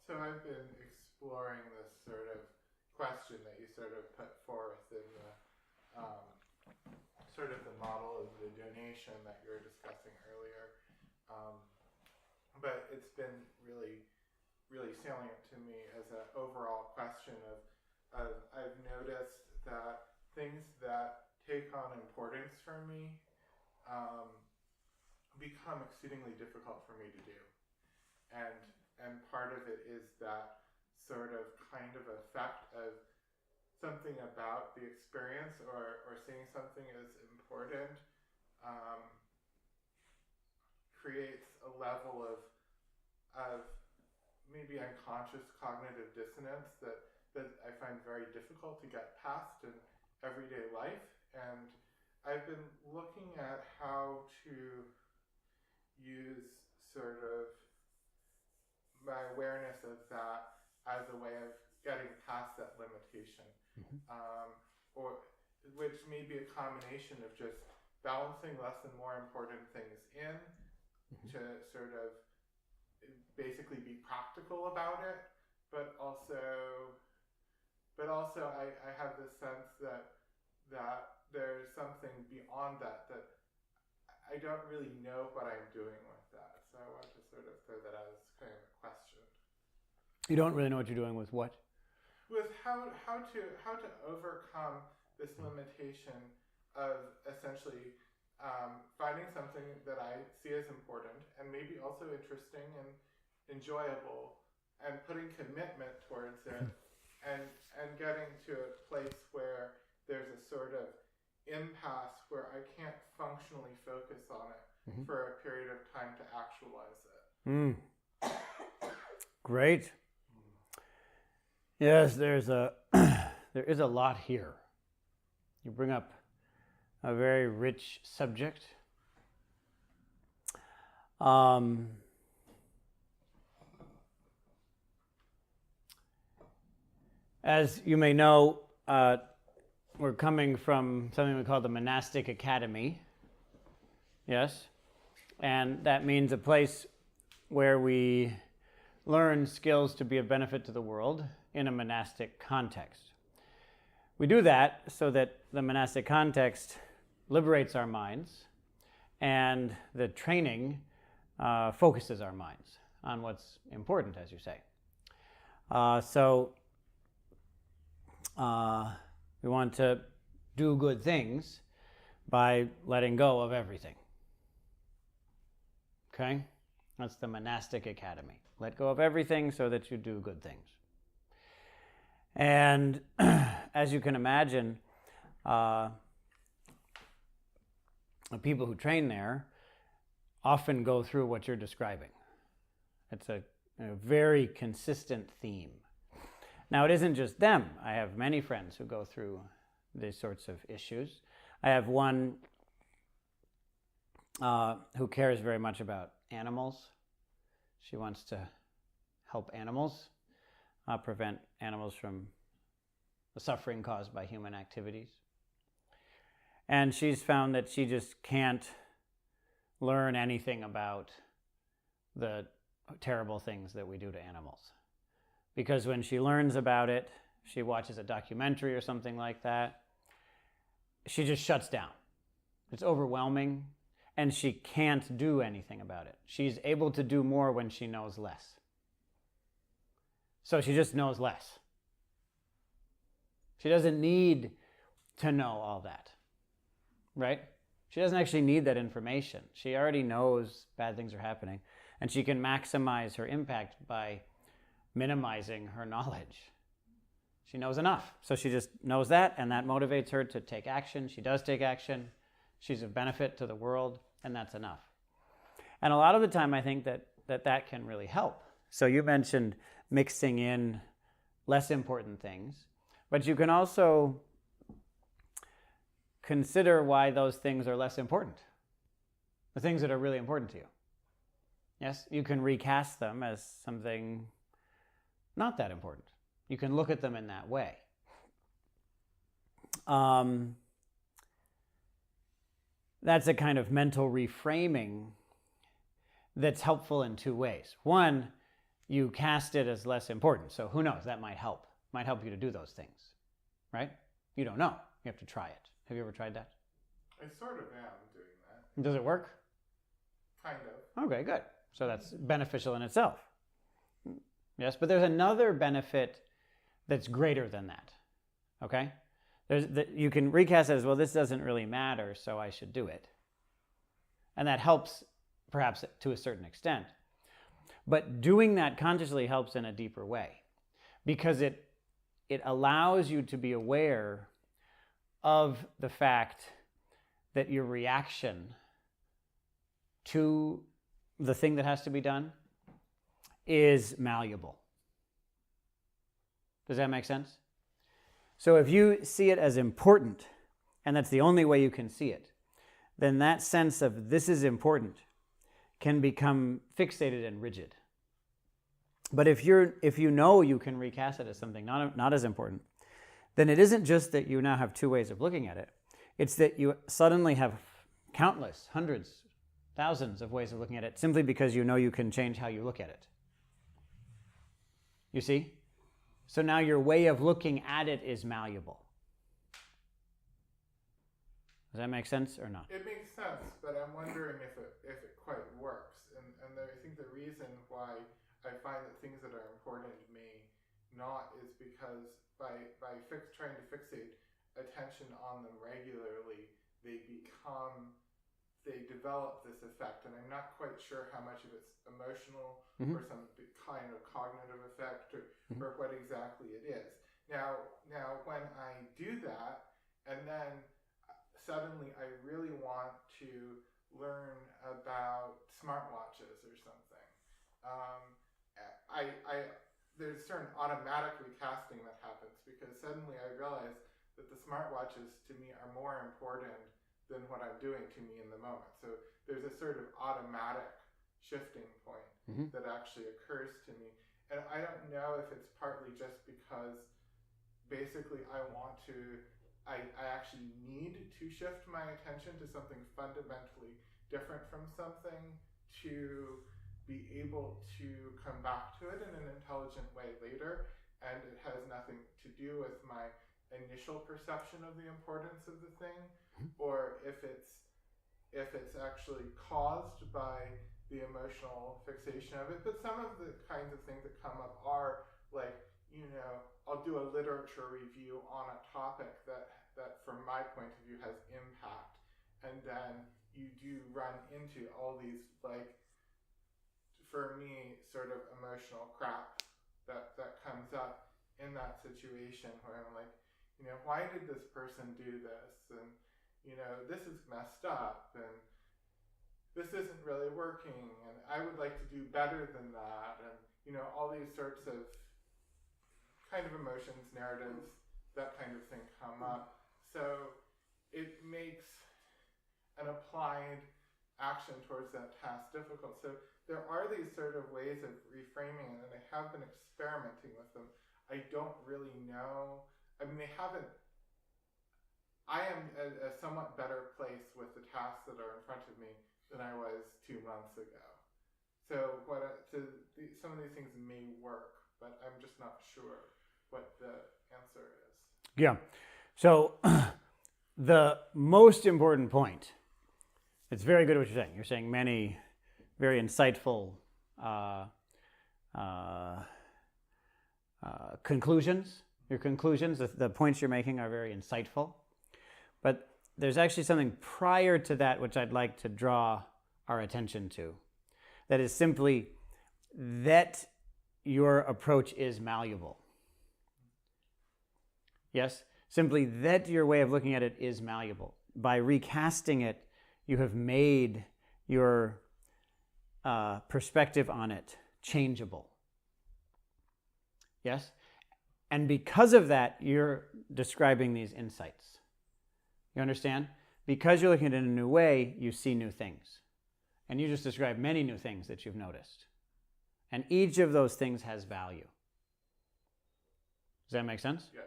So I've been exploring this sort of question that you sort of put forth in the sort of the model of the donation that you were discussing earlier. But it's been really, really salient to me as an overall question of I've noticed that things that take on importance for me become exceedingly difficult for me to do. And part of it is that sort of kind of effect of something about the experience or seeing something as important creates a level of maybe unconscious cognitive dissonance that I find very difficult to get past in everyday life. And I've been looking at how to use sort of my awareness of that as a way of getting past that limitation, or which may be a combination of just balancing less and more important things in to sort of basically be practical about it, but also I have this sense that there's something beyond that I don't really know what I'm doing with that. So I want to sort of throw that out as kind of a question. You don't really know what you're doing with what? With how to overcome this limitation of essentially finding something that I see as important and maybe also interesting and enjoyable, and putting commitment towards it, and getting to a place where there's a sort of impasse where I can't functionally focus on it for a period of time to actualize it. Great. Yes, there is a lot here. You bring up a very rich subject. As you may know, we're coming from something we call the Monastic Academy. Yes? And that means a place where we learn skills to be of benefit to the world in a monastic context. We do that so that the monastic context liberates our minds, and the training focuses our minds on what's important, as you say. So we want to do good things by letting go of everything. Okay? That's the Monastic Academy. Let go of everything so that you do good things. And as you can imagine, the people who train there often go through what you're describing. It's a very consistent theme. Now, it isn't just them. I have many friends who go through these sorts of issues. I have one who cares very much about animals. She wants to help animals, prevent animals from the suffering caused by human activities. And she's found that she just can't learn anything about the terrible things that we do to animals. Because when she learns about it, she watches a documentary or something like that, she just shuts down. It's overwhelming, and she can't do anything about it. She's able to do more when she knows less. So she just knows less. She doesn't need to know all that, right? She doesn't actually need that information. She already knows bad things are happening. And she can maximize her impact by minimizing her knowledge. She knows enough. So she just knows that, and that motivates her to take action. She does take action. She's of benefit to the world, and that's enough. And a lot of the time, I think that can really help. So you mentioned mixing in less important things, but you can also consider why those things are less important. The things that are really important to you. Yes, you can recast them as something not that important. You can look at them in that way. That's a kind of mental reframing that's helpful in two ways. One, you cast it as less important. So who knows, that might help. Might help you to do those things, right? You don't know. You have to try it. Have you ever tried that? I sort of am doing that. Does it work? Kind of. Okay, good. So that's beneficial in itself. Yes, but there's another benefit that's greater than that. Okay? You can recast it as, well, this doesn't really matter, so I should do it. And that helps, perhaps, to a certain extent. But doing that consciously helps in a deeper way, because it allows you to be aware of the fact that your reaction to the thing that has to be done is malleable. Does that make sense? So if you see it as important, and that's the only way you can see it, then that sense of this is important can become fixated and rigid. But if you know you can recast it as something not as important, then it isn't just that you now have two ways of looking at it. It's that you suddenly have countless, hundreds, thousands of ways of looking at it simply because you know you can change how you look at it. You see? So now your way of looking at it is malleable. Does that make sense or not? It makes sense, but I'm wondering if it quite works. And I think the reason why I find that things that are important may not is because by trying to fixate attention on them regularly, they develop this effect. And I'm not quite sure how much of it's emotional or some kind of cognitive effect or what exactly it is. Now when I do that, and then suddenly I really want to learn about smartwatches or something, there's certain automatic recasting that happens, because suddenly I realize that the smartwatches to me are more important than what I'm doing to me in the moment. So there's a sort of automatic shifting point that actually occurs to me. And I don't know if it's partly just because basically I actually need to shift my attention to something fundamentally different from something to be able to come back to it in an intelligent way later, and it has nothing to do with my initial perception of the importance of the thing, or if it's actually caused by the emotional fixation of it. But some of the kinds of things that come up are like, I'll do a literature review on a topic that from my point of view has impact, and then you do run into all these, like, for me, sort of emotional crap that comes up in that situation where I'm like, why did this person do this? And, this is messed up, and this isn't really working, and I would like to do better than that, and, all these sorts of kind of emotions, narratives, that kind of thing come up. So it makes an applied action towards that task difficult. So there are these sort of ways of reframing it, and I have been experimenting with them. I don't really know. I mean, I am a somewhat better place with the tasks that are in front of me than I was 2 months ago. So some of these things may work, but I'm just not sure what the answer is. Yeah. So the most important point, it's very good what you're saying. You're saying many very insightful conclusions. Your conclusions, the points you're making are very insightful. But there's actually something prior to that which I'd like to draw our attention to. that is simply that your approach is malleable. Yes? Simply that your way of looking at it is malleable. By recasting it, you have made your perspective on it changeable. Yes? And because of that, you're describing these insights. You understand? Because you're looking at it in a new way, you see new things. And you just described many new things that you've noticed. And each of those things has value. Does that make sense? Yes.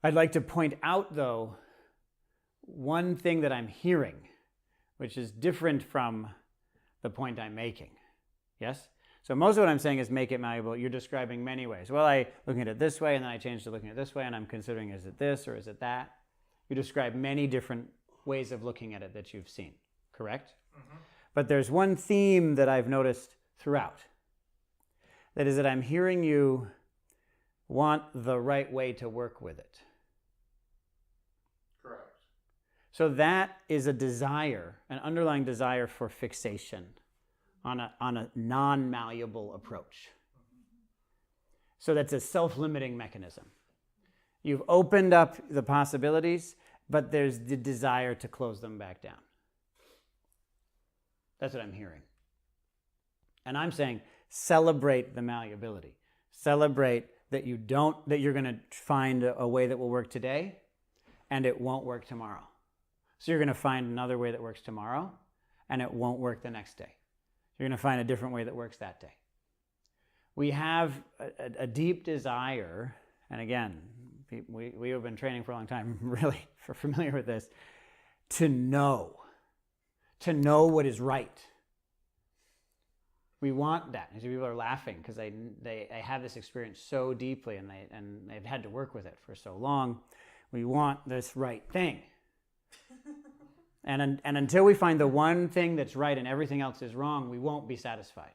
I'd like to point out, though, one thing that I'm hearing, which is different from the point I'm making. Yes? So most of what I'm saying is make it malleable. You're describing many ways. Well, I'm looking at it this way, and then I changed to looking at it this way, and I'm considering, is it this or is it that? You describe many different ways of looking at it that you've seen, correct? Mm-hmm. But there's one theme that I've noticed throughout. That is that I'm hearing you want the right way to work with it. Correct. So that is a desire, an underlying desire for fixation on a non-malleable approach. So that's a self-limiting mechanism. You've opened up the possibilities, but there's the desire to close them back down. That's what I'm hearing. And I'm saying celebrate the malleability. Celebrate that you're going to find a way that will work today and it won't work tomorrow. So you're going to find another way that works tomorrow and it won't work the next day. You're going to find a different way that works that day. We have a deep desire, and again, we have been training for a long time, really familiar with this, to know what is right. We want that. And people are laughing because they have this experience so deeply and they've had to work with it for so long. We want this right thing. And until we find the one thing that's right and everything else is wrong, we won't be satisfied.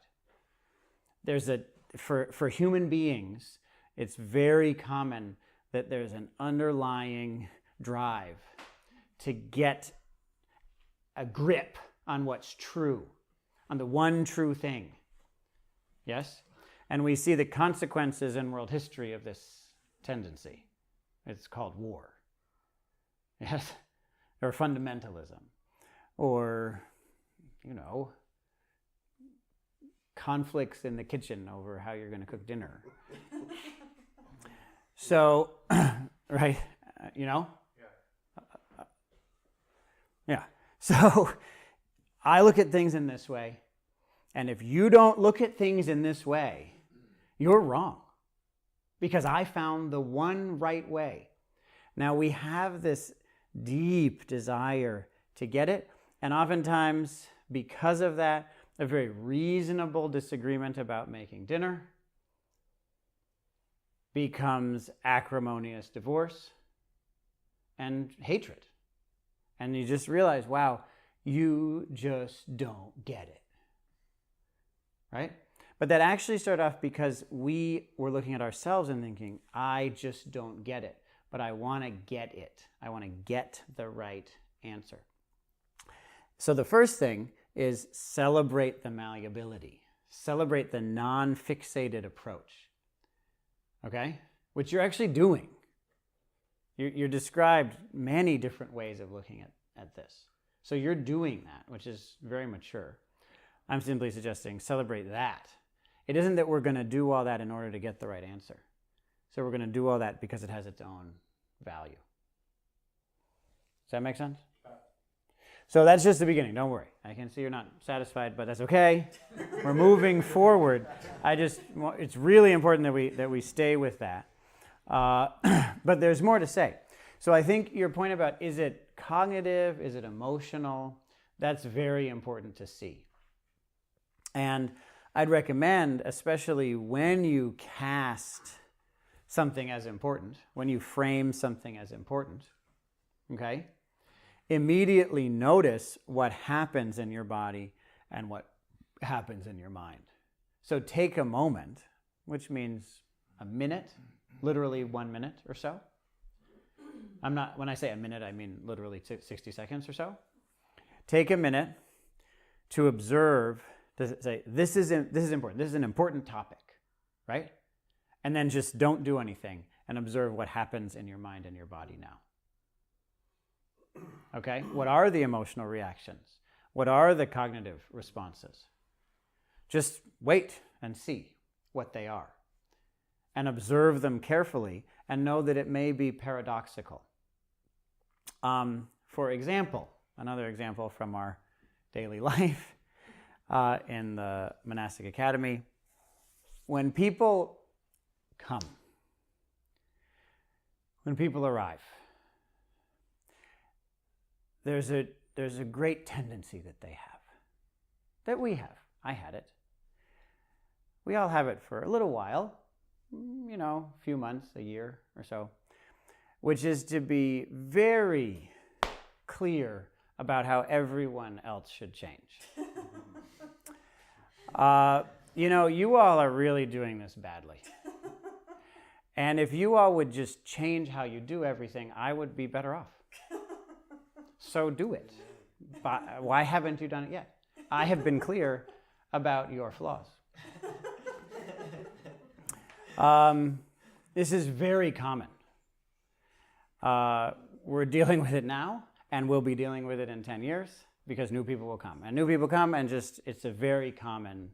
For human beings, it's very common that there's an underlying drive to get a grip on what's true, on the one true thing. Yes? And we see the consequences in world history of this tendency. It's called war. Yes? Or fundamentalism. Or, conflicts in the kitchen over how you're going to cook dinner. So, right, Yeah. Yeah. So, I look at things in this way, and if you don't look at things in this way, you're wrong. Because I found the one right way. Now, we have this deep desire to get it, and oftentimes, because of that, a very reasonable disagreement about making dinner becomes acrimonious divorce and hatred. And you just realize, wow, you just don't get it. Right? But that actually started off because we were looking at ourselves and thinking, I just don't get it, but I want to get it. I want to get the right answer. So the first thing is celebrate the malleability. Celebrate the non-fixated approach. Okay? Which you're actually doing. You're described many different ways of looking at this. So you're doing that, which is very mature. I'm simply suggesting celebrate that. It isn't that we're going to do all that in order to get the right answer. So we're going to do all that because it has its own value. Does that make sense? So that's just the beginning. Don't worry. I can see you're not satisfied, but that's okay. We're moving forward. It's really important that we stay with that. But there's more to say. So I think your point about is it cognitive, is it emotional, that's very important to see. And I'd recommend, especially when you cast something as important, when you frame something as important, okay? Immediately notice what happens in your body and what happens in your mind. So take a moment, which means a minute, literally 1 minute or so. When I say a minute, I mean literally 60 seconds or so. Take a minute to observe, to say, this is important, this is an important topic, right? And then just don't do anything and observe what happens in your mind and your body now. Okay? What are the emotional reactions? What are the cognitive responses? Just wait and see what they are. And observe them carefully and know that it may be paradoxical. For example, another example from our daily life in the Monastic Academy, when people come, when people arrive, there's a great tendency that they have, that we have. I had it. We all have it for a little while, a few months, a year or so, which is to be very clear about how everyone else should change. You all are really doing this badly. And if you all would just change how you do everything, I would be better off. So do it. Why haven't you done it yet? I have been clear about your flaws. This is very common. We're dealing with it now, and we'll be dealing with it in 10 years because new people will come. And new people come, and it's a very common,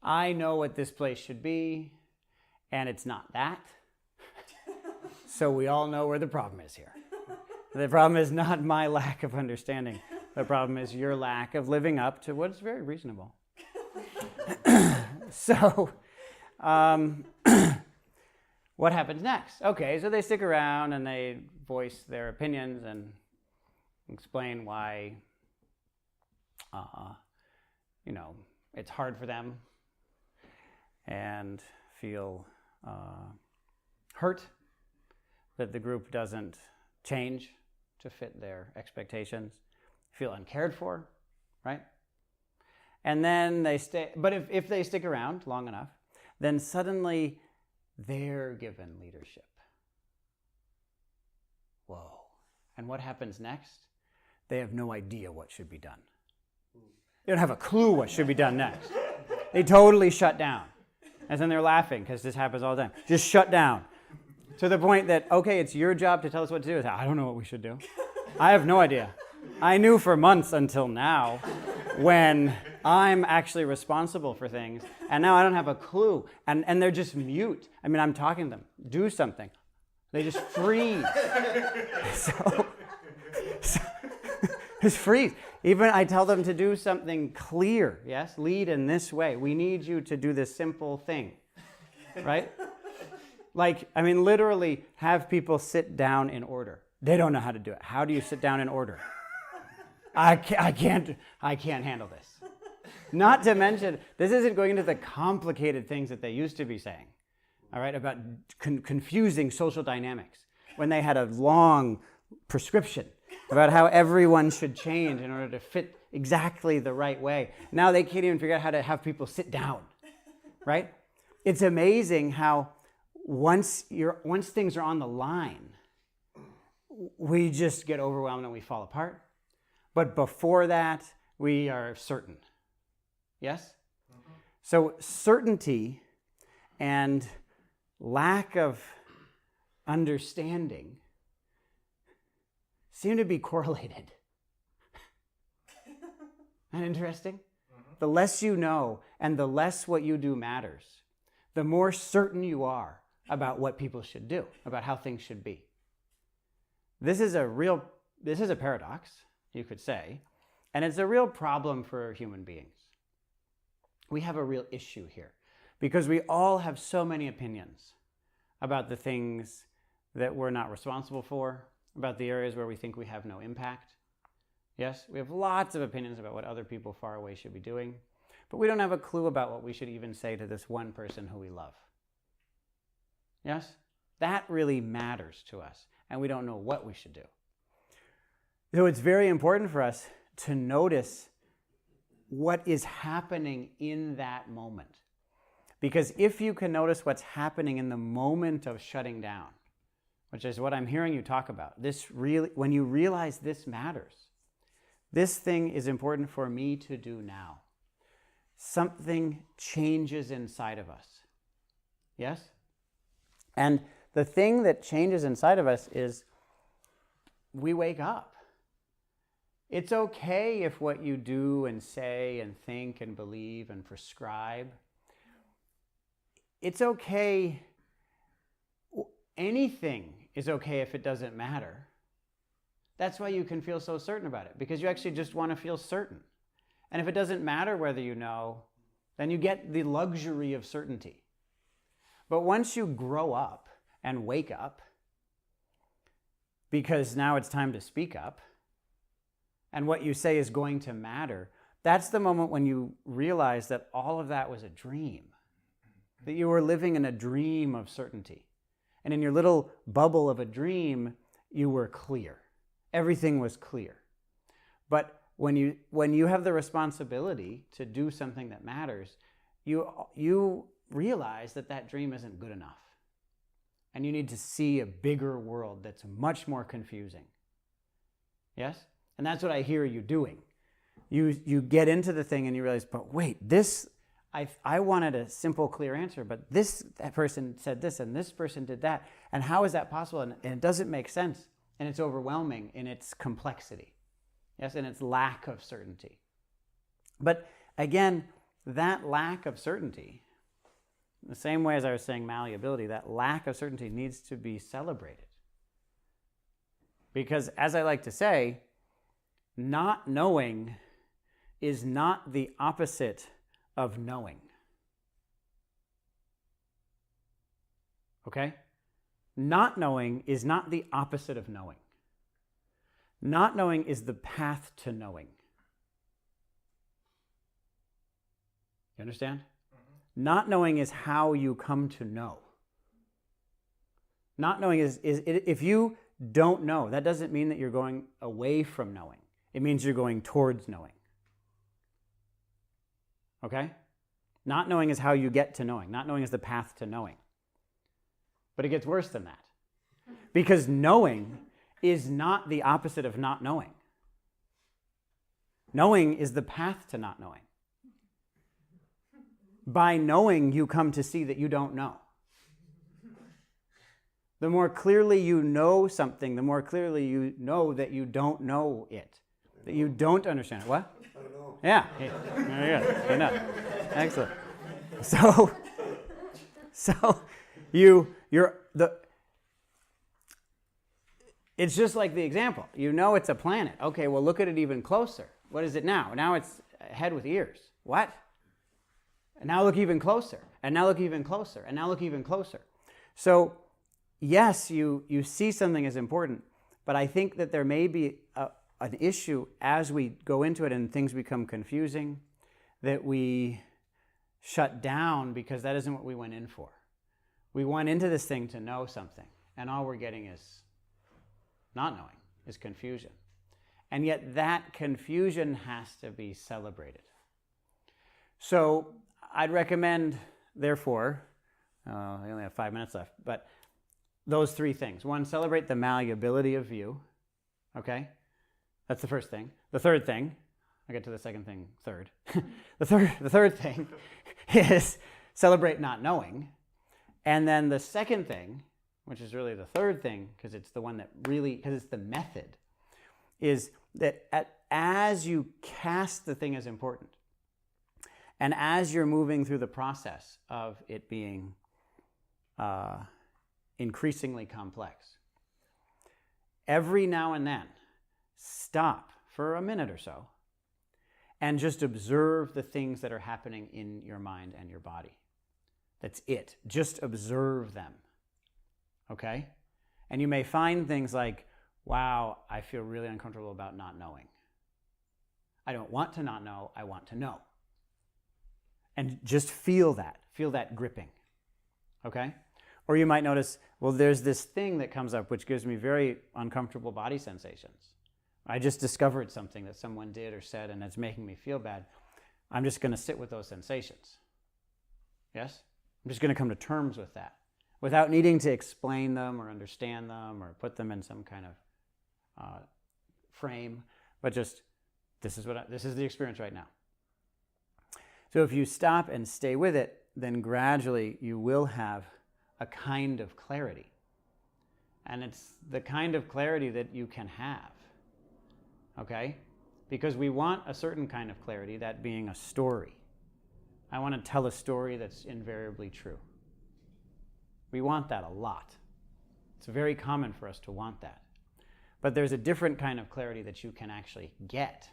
I know what this place should be, and it's not that. So we all know where the problem is here. The problem is not my lack of understanding. The problem is your lack of living up to what's very reasonable. So, what happens next? Okay, so they stick around and they voice their opinions and explain why, it's hard for them and feel hurt that the group doesn't change to fit their expectations, feel uncared for, right? And then they stay, but if they stick around long enough, then suddenly they're given leadership. Whoa. And what happens next? They have no idea what should be done. They don't have a clue what should be done next. They totally shut down. And then they're laughing because this happens all the time. Just shut down. To the point that, okay, it's your job to tell us what to do. I don't know what we should do. I have no idea. I knew for months until now when I'm actually responsible for things, and now I don't have a clue. And they're just mute. I mean, I'm talking to them. Do something. They just freeze. So just freeze. Even I tell them to do something clear. Yes? Lead in this way. We need you to do this simple thing. Right? Literally have people sit down in order. They don't know how to do it. How do you sit down in order? I can't handle this. Not to mention, this isn't going into the complicated things that they used to be saying, all right, about confusing social dynamics, when they had a long prescription about how everyone should change in order to fit exactly the right way. Now they can't even figure out how to have people sit down, right? It's amazing how once things are on the line, we just get overwhelmed and we fall apart. But before that, we are certain. Yes? Mm-hmm. So certainty and lack of understanding seem to be correlated. Isn't that interesting? Mm-hmm. The less you know and the less what you do matters, the more certain you are about what people should do, about how things should be. This is a paradox, you could say, and it's a real problem for human beings. We have a real issue here because we all have so many opinions about the things that we're not responsible for, about the areas where we think we have no impact. Yes, we have lots of opinions about what other people far away should be doing, but we don't have a clue about what we should even say to this one person who we love. Yes? That really matters to us, and we don't know what we should do. So it's very important for us to notice what is happening in that moment. Because if you can notice what's happening in the moment of shutting down, which is what I'm hearing you talk about, when you realize this matters, This thing is important for me to do now. Something changes inside of us. Yes? And the thing that changes inside of us is we wake up. It's okay if what you do and say and think and believe and prescribe, it's okay. Anything is okay if it doesn't matter. That's why you can feel so certain about it, because you actually just want to feel certain. And if it doesn't matter whether you know, then you get the luxury of certainty. But once you grow up and wake up, because now it's time to speak up, and what you say is going to matter, that's the moment when you realize that all of that was a dream, that you were living in a dream of certainty. And in your little bubble of a dream, you were clear. Everything was clear. But when you have the responsibility to do something that matters, you realize that that dream isn't good enough. And you need to see a bigger world that's much more confusing. Yes? And that's what I hear you doing. You get into the thing and you realize, but wait, I wanted a simple, clear answer, but that person said this and this person did that. And how is that possible? And it doesn't make sense. And it's overwhelming in its complexity. Yes, and its lack of certainty. But again, that lack of certainty, the same way as I was saying malleability, that lack of certainty needs to be celebrated. Because as I like to say, not knowing is not the opposite of knowing. Okay? Not knowing is not the opposite of knowing. Not knowing is the path to knowing. You understand? Mm-hmm. Not knowing is how you come to know. Not knowing is if you don't know, that doesn't mean that you're going away from knowing. It means you're going towards knowing. Okay? Not knowing is how you get to knowing. Not knowing is the path to knowing. But it gets worse than that. Because knowing is not the opposite of not knowing. Knowing is the path to not knowing. By knowing, you come to see that you don't know. The more clearly you know something, the more clearly you know that you don't know it. That you don't understand it. What? I know. Yeah. Very good. Good enough. Excellent. So it's just like the example. You know it's a planet. Okay, well look at it even closer. What is it now? Now it's a head with ears. What? And now look even closer. And now look even closer. And now look even closer. So yes, you see something as important, but I think that there may be an issue as we go into it and things become confusing, that we shut down because that isn't what we went in for. We went into this thing to know something, and all we're getting is not knowing, is confusion. And yet that confusion has to be celebrated. So I'd recommend, therefore, I only have 5 minutes left, but those three things. One, celebrate the malleability of view. Okay? That's the first thing. The third thing, I'll get to the second thing third. The third thing is celebrate not knowing. And then the second thing, which is really the third thing, because it's the one that really, because it's the method, is that as you cast the thing as important, and as you're moving through the process of it being increasingly complex, every now and then, stop for a minute or so and just observe the things that are happening in your mind and your body. That's it. Just observe them. Okay? And you may find things like, wow, I feel really uncomfortable about not knowing. I don't want to not know, I want to know. And just feel that gripping. Okay? Or you might notice, well, there's this thing that comes up which gives me very uncomfortable body sensations. I just discovered something that someone did or said and it's making me feel bad. I'm just going to sit with those sensations. Yes? I'm just going to come to terms with that without needing to explain them or understand them or put them in some kind of frame, but just This is the experience right now. So if you stop and stay with it, then gradually you will have a kind of clarity. And it's the kind of clarity that you can have. Okay? Because we want a certain kind of clarity, that being a story. I want to tell a story that's invariably true. We want that a lot. It's very common for us to want that. But there's a different kind of clarity that you can actually get.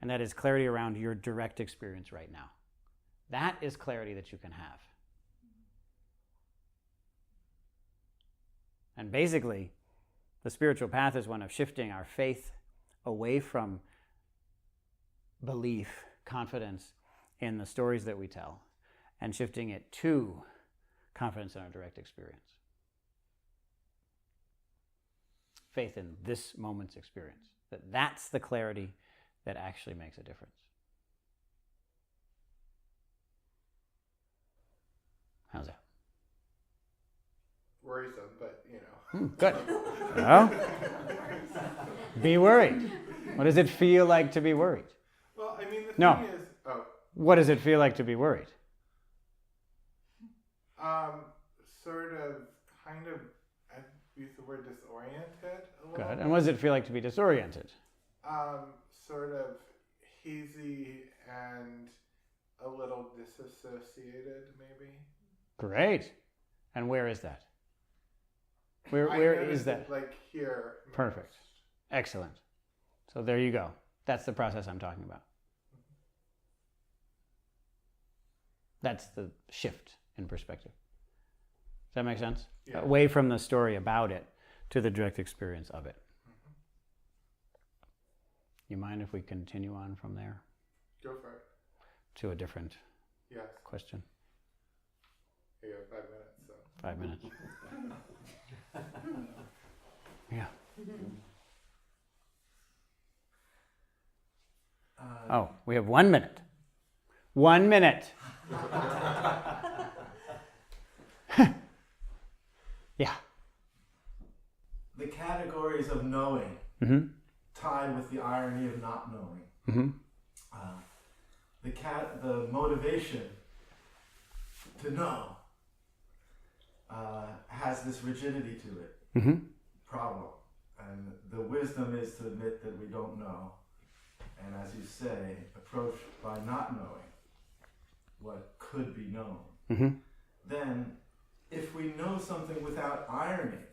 And that is clarity around your direct experience right now. That is clarity that you can have. And basically, the spiritual path is one of shifting our faith away from belief, confidence in the stories that we tell, and shifting it to confidence in our direct experience. Faith in this moment's experience. That's the clarity that actually makes a difference. How's that? Worrisome, but you know. Good. Well, be worried. What does it feel like to be worried? Well, I mean, the thing is... Oh. What does it feel like to be worried? Sort of, kind of, I'd use the word disoriented a little. Good. And what does it feel like to be disoriented? Sort of hazy and a little disassociated, maybe. Great. And where is that? Where is that? Like here. Perfect. Excellent. So there you go. That's the process I'm talking about. That's the shift in perspective. Does that make sense? Yeah. Away from the story about it to the direct experience of it. Mm-hmm. You mind if we continue on from there? Go for it. To a different question? You have 5 minutes. So. 5 minutes. Yeah. Oh, we have 1 minute. 1 minute. Yeah. The categories of knowing tied with the irony of not knowing. The motivation to know has this rigidity to it. Problem. And the wisdom is to admit that we don't know. And as you say, approach by not knowing what could be known. Then, if we know something without irony,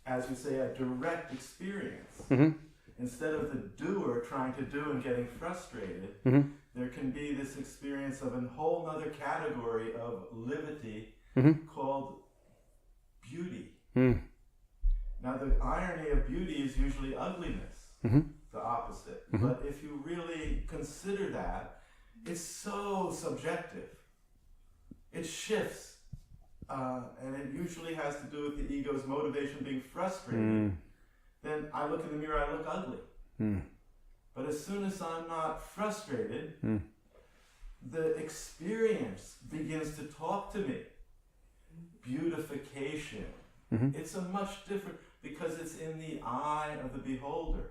as we say, a direct experience, instead of the doer trying to do and getting frustrated, there can be this experience of a whole other category of livity called beauty. Now, the irony of beauty is usually ugliness, the opposite. But if you really consider that, it's so subjective. It shifts. And it usually has to do with the ego's motivation being frustrated. Then I look in the mirror, I look ugly. But as soon as I'm not frustrated, the experience begins to talk to me. Beautification. It's a much different, because it's in the eye of the beholder.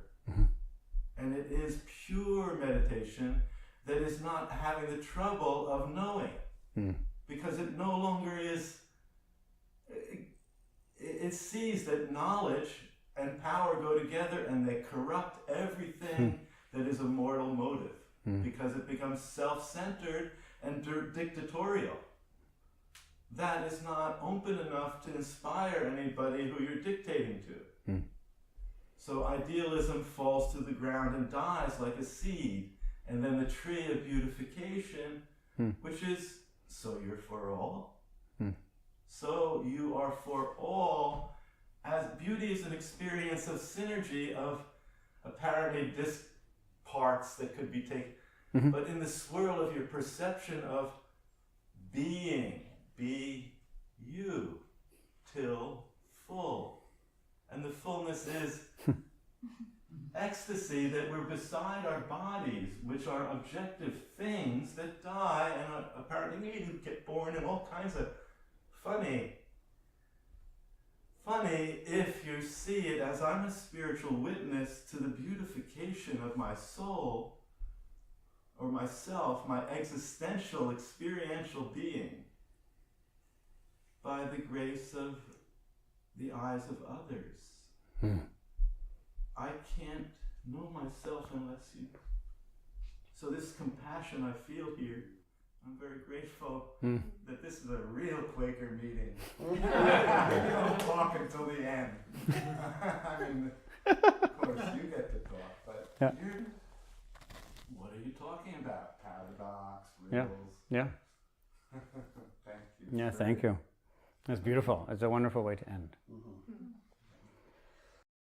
And it is pure meditation that is not having the trouble of knowing. Because it no longer is, it sees that knowledge and power go together and they corrupt everything that is a mortal motive. Because it becomes self-centered and dictatorial. That is not open enough to inspire anybody who you're dictating to. So idealism falls to the ground and dies like a seed. And then the tree of beautification, which is, Soryu Forall. So you are for all, as beauty is an experience of synergy of apparently disc parts that could be taken, but in the swirl of your perception of being, be you, till full. And the fullness is ecstasy that we're beside our bodies, which are objective things that die and apparently need to get born in all kinds of funny funny if you see it as I'm a spiritual witness to the beautification of my soul or myself, my existential, experiential being, by the grace of the eyes of others. I can't know myself unless you... So this compassion I feel here, I'm very grateful that this is a real Quaker meeting. You don't talk until the end. I mean, of course you get to talk, but you're, what are you talking about? Paradox, riddles. Yeah. Thank you. Yeah, thank you. That's beautiful. It's a wonderful way to end.